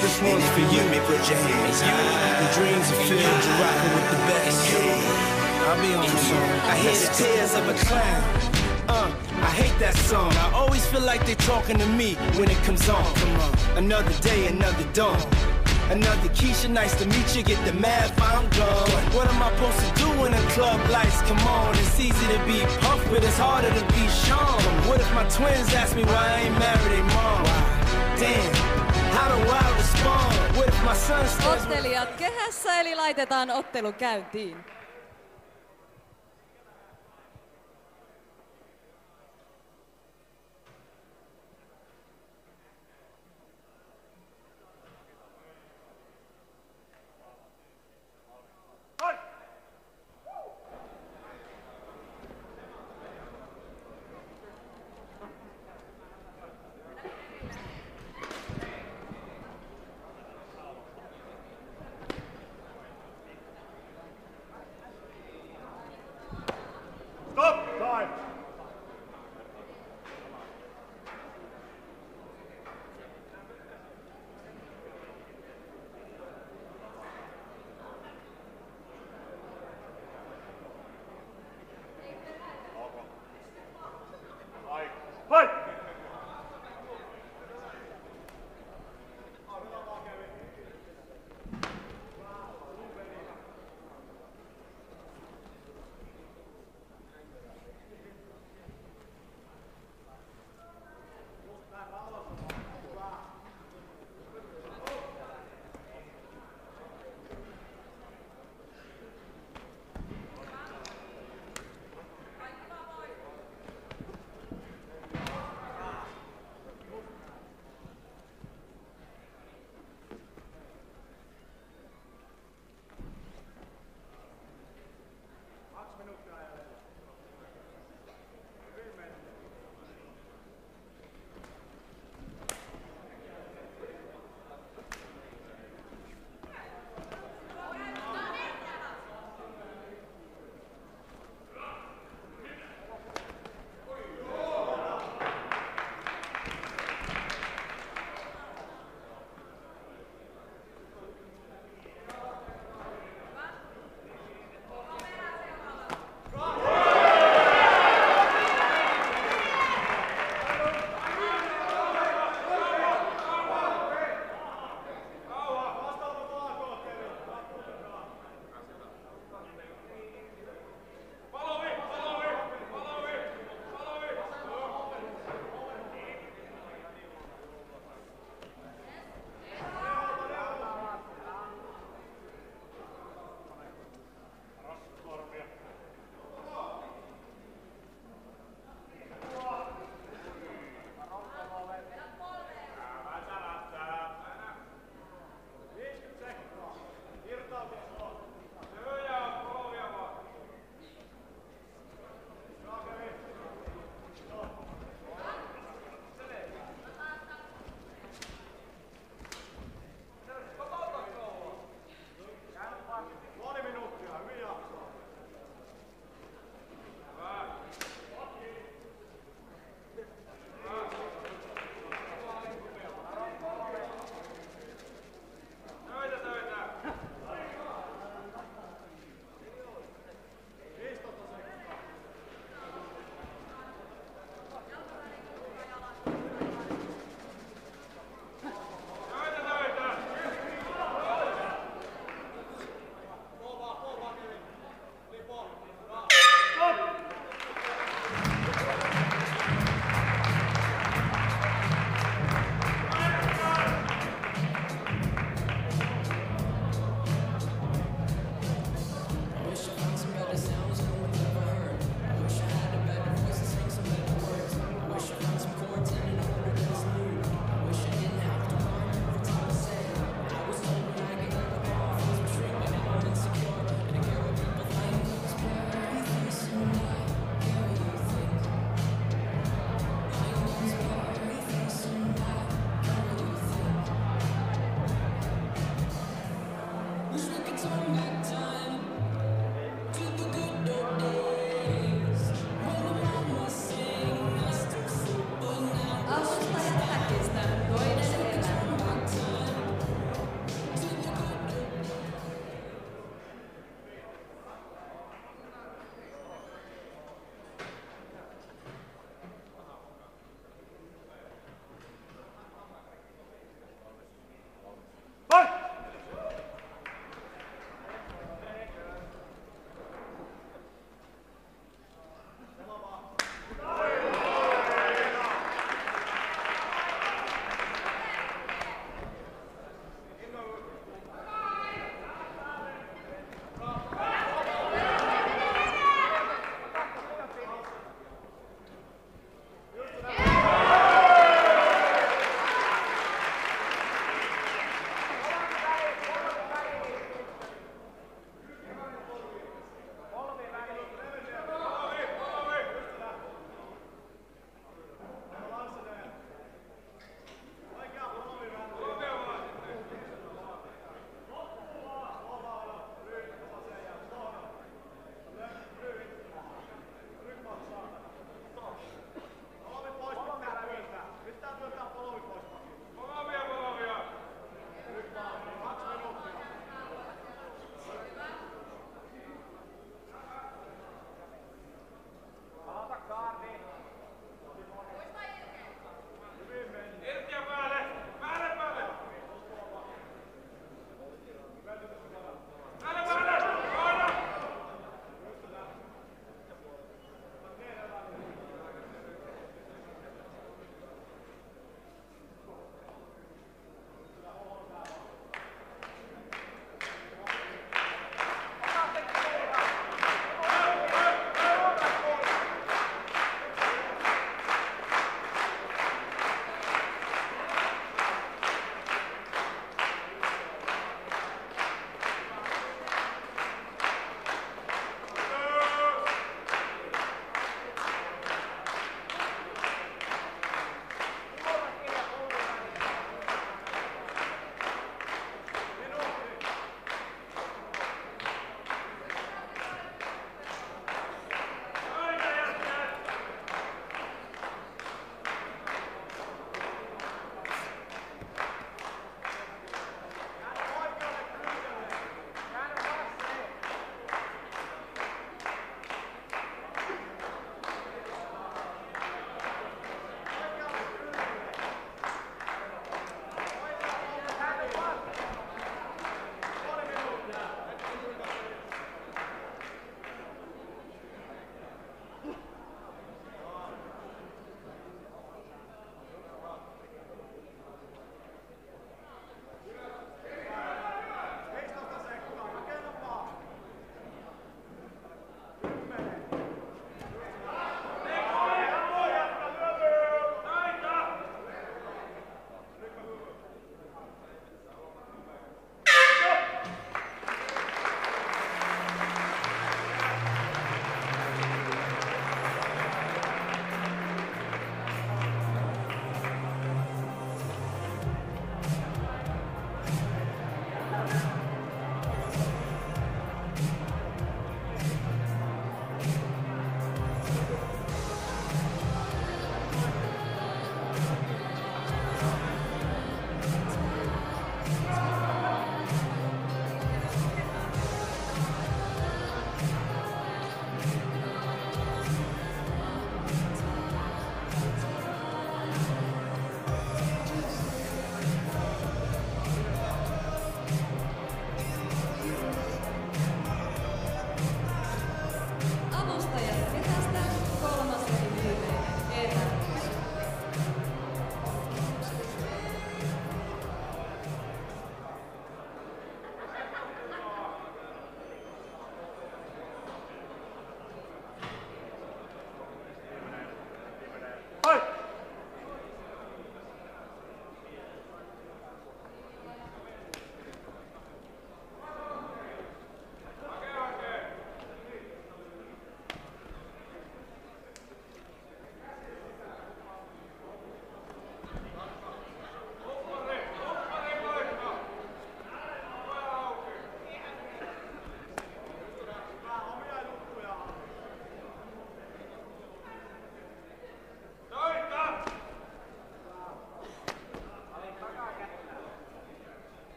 This one's for you. Me, put your hands high. The dreams are filled, you're rocking with the best. I'll be on the song. I hear the tears of a clown. I hate that song. I always feel like they talking to me when it comes on. Come on. Another day, another dawn. Another Keisha, nice to meet you. Get the math, I'm gone. What am I supposed to do when the club lights come on? It's easy to be Puff, but it's harder to be Sean. What if my twins ask me why I ain't married their mom? Damn, how do I respond? What if my son stays... Ottelijat kehässä, eli laitetaan ottelu käyntiin.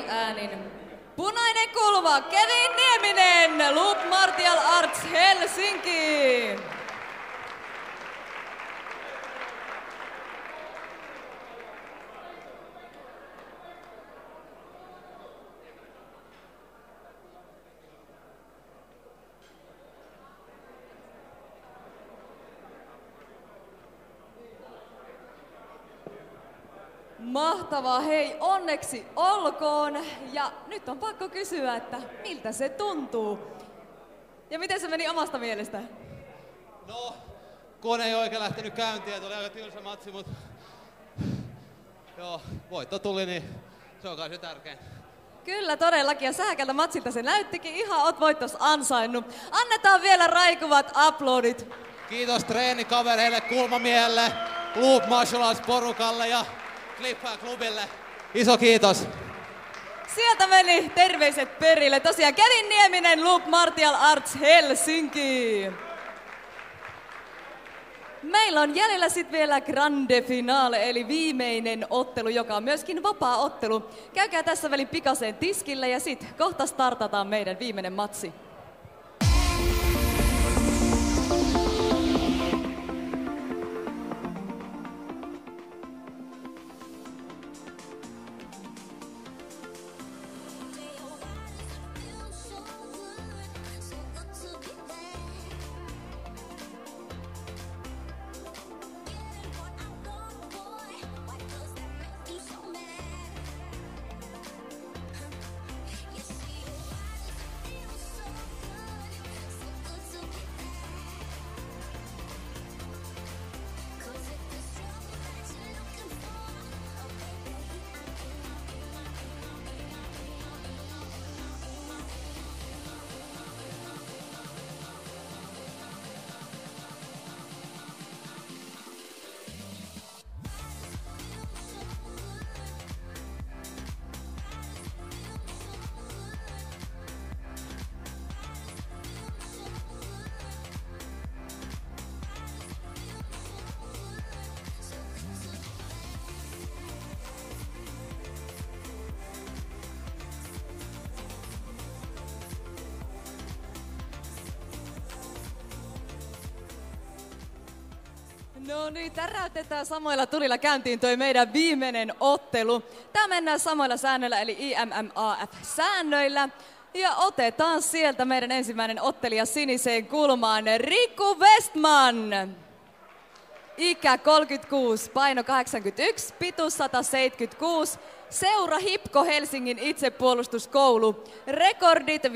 äänin. Punainen kulma, Kevin Nieminen, Loop Martial Arts Helsinki. Mahtavaa, hei, onneksi olkoon. Ja nyt on pakko kysyä, että miltä se tuntuu? Ja miten se meni omasta mielestä? No, kone ei oikein lähtenyt käyntiin ja tuli aika tylsä matsi, mutta joo, voitto tuli, niin se on kai se tärkein. Kyllä todellakin, ja sähkältä matsilta se näyttikin, ihan oot voittos ansainnut. Annetaan vielä raikuvat aplodit. Kiitos treenikavereille, Kulmamiehelle, Loop Martial Arts porukalle ja Cliffhair klubille. Iso kiitos. Sieltä meni terveiset perille. Tosiaan Kevin Nieminen, Loop Martial Arts Helsinki. Meillä on jäljellä sitten vielä grande finale, eli viimeinen ottelu, joka on myöskin vapaa ottelu. Käykää tässä välin pikaseen tiskille ja sitten kohta startataan meidän viimeinen matsi. No niin, täräytetään samoilla tulilla käyntiin toi meidän viimeinen ottelu. Tää mennään samoilla säännöillä eli IMMAF-säännöillä. Ja otetaan sieltä meidän ensimmäinen ottelija siniseen kulmaan, Riku Westman. Ikä 36, paino 81, pituus 176. Seura Hipko Helsingin itsepuolustuskoulu. Rekordit 5-8-0.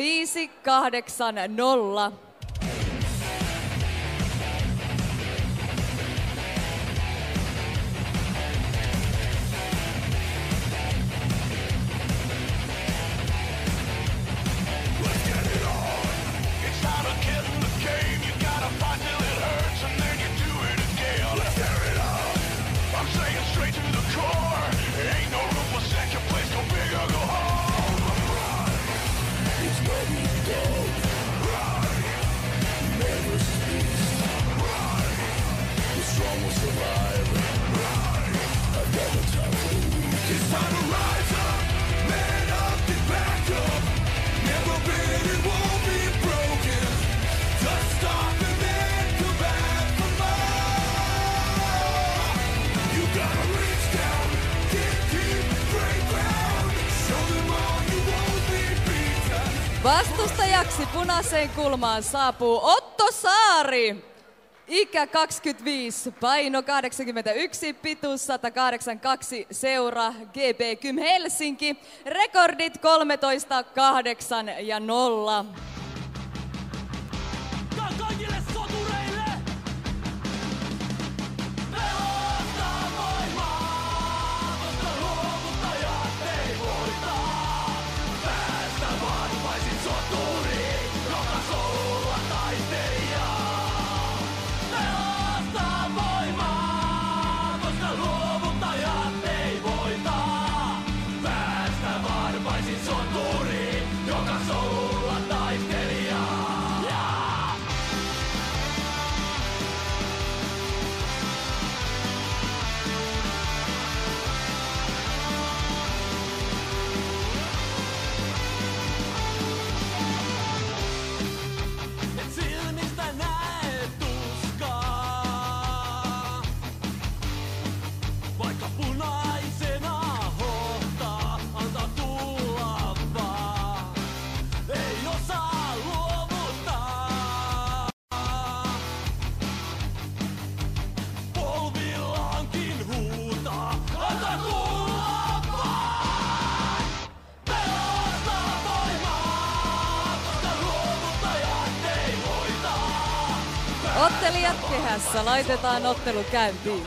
Vastustajaksi punaiseen kulmaan saapuu Otto Saari. Ikä 25, paino 81, pituus 182, seura GB Kym Helsinki. Rekordit 13, 8 ja 0. Kaikille sotureille! Pelastaa maailmaa, koska luovuttajat ei voita. Päästä varmaisin soturiin, joka solla taistelijaa. Pelastaa maailmaa, koska luovuttajat ei voita. Päästä varmaisin soturiin, joka solla taistelijaa. Ottelijat kehässä, laitetaan ottelu käyntiin.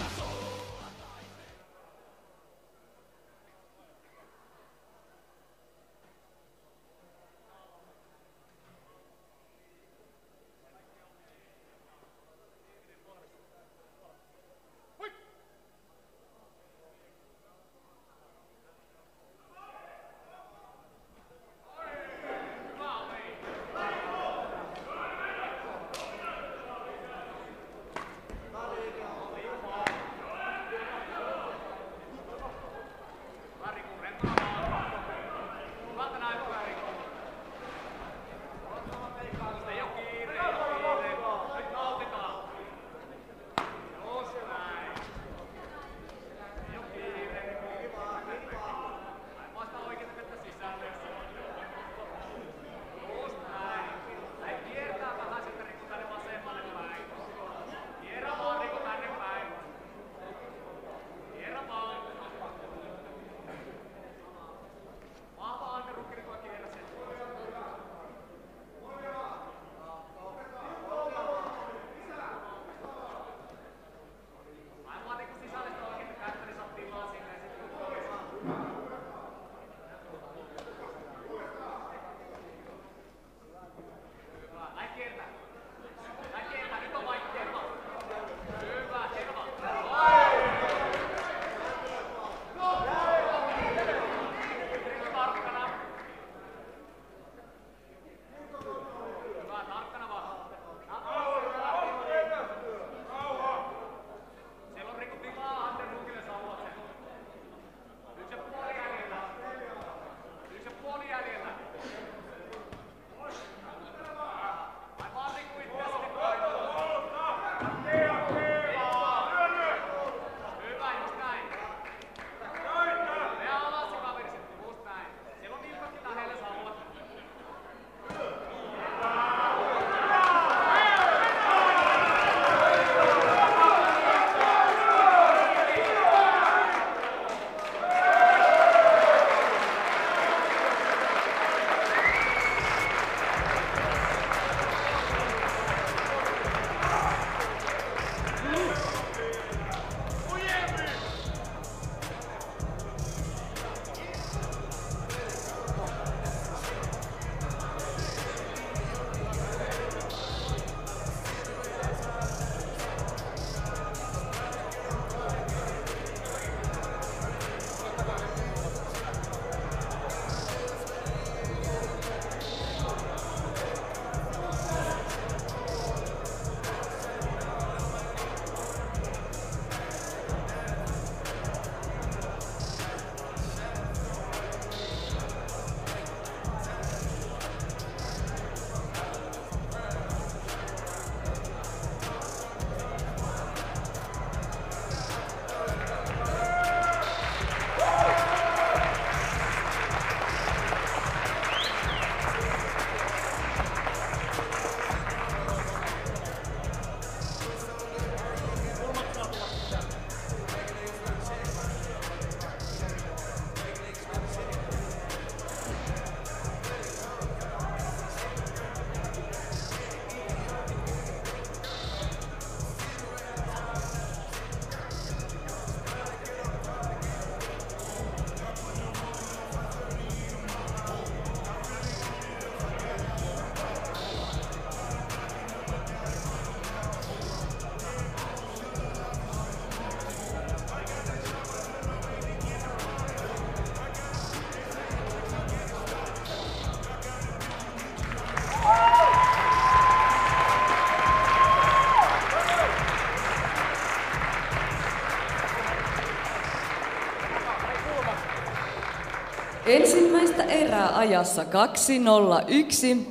Ensimmäistä erää ajassa 2:01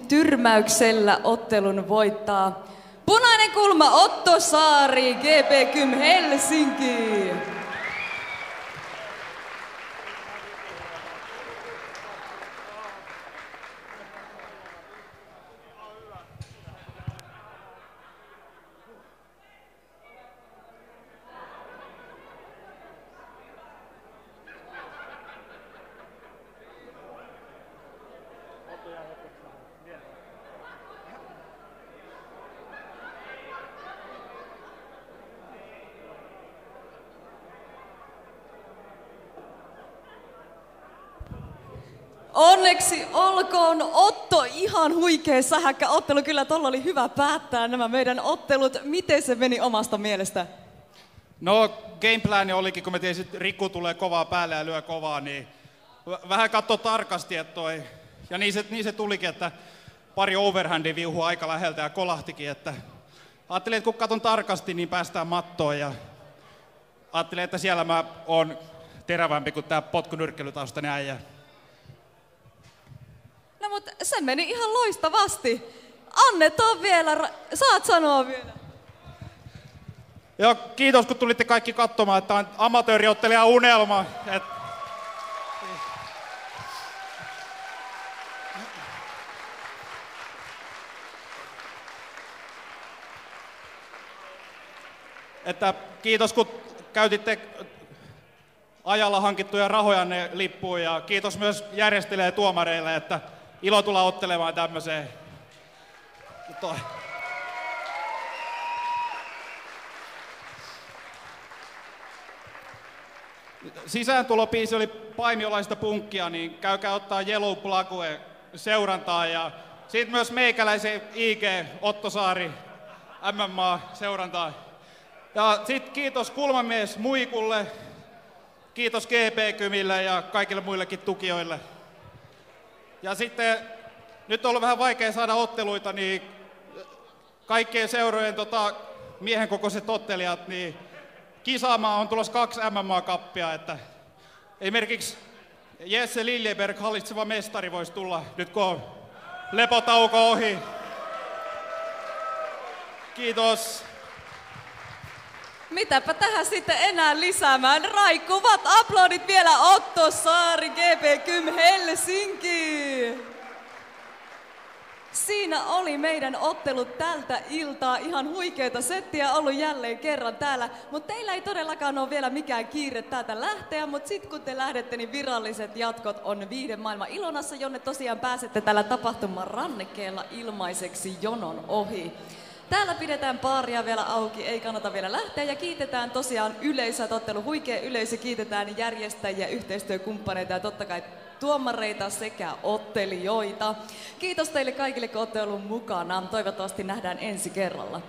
tyrmäyksellä ottelun voittaa punainen kulma Otto Saari, GP Kym Helsinki. Onneksi olkoon Otto, ihan huikea sähäkkä ottelu. Kyllä tolla oli hyvä päättää nämä meidän ottelut. Miten se meni omasta mielestä? No gameplani olikin, kun me tiesin, että Riku tulee kovaa päälle ja lyö kovaa, niin vähän katso tarkasti, että toi... Ja niin se tulikin, että pari overhandia viuhuu aika läheltä ja kolahtikin, että... Ajattelin, että kun katon tarkasti, niin päästään mattoon ja... Ajattelin, että siellä mä oon terävämpi kuin tää potkunyrkkelytaustainen äijä. No mut se meni ihan loistavasti. Annetaan vielä, saat sanoa vielä. Joo, kiitos kun tulitte kaikki katsomaan, että on amatööriottelija unelma. Että kiitos kun käytitte ajalla hankittuja rahojanne lippuun ja kiitos myös järjestäjille ja tuomareille, että ilo tulla ottelemaan tämmöiseen. Sisääntulobiisi oli Paimiolaista punkkia, niin käykää ottaa Yellow Plague seurantaa ja siitä myös meikäläisen IG Otto Saari MMA seurantaa. Ja sit kiitos Kulmamies Muikulle, kiitos GP-kymille ja kaikille muillekin tukijoille. Ja sitten, nyt on ollut vähän vaikea saada otteluita, niin kaikkien seurojen miehen kokoiset ottelijat, niin kisaamaan on tulossa 2 MMA-kappia, että esimerkiksi Jesse Liljeberg, hallitseva mestari, voisi tulla nyt kun on lepotauko ohi. Kiitos. Mitäpä tähän sitten enää lisäämään. Raikkuvat aplodit vielä Otto Saari, GP Helsinki. Siinä oli meidän ottelut tältä iltaa. Ihan huikeeta settiä ollut jälleen kerran täällä. Mutta teillä ei todellakaan ole vielä mikään kiire täältä lähteä. Mutta sitten kun te lähdette, niin viralliset jatkot on Viihde maailman Ilonassa, jonne tosiaan pääsette tällä tapahtuman rannekkeella ilmaiseksi jonon ohi. Täällä pidetään baaria vielä auki, ei kannata vielä lähteä ja kiitetään tosiaan yleisöä, ottelu huikea yleisö, kiitetään järjestäjiä, yhteistyökumppaneita ja totta kai tuomareita sekä ottelijoita. Kiitos teille kaikille, kun olette olleet mukana. Toivottavasti nähdään ensi kerralla.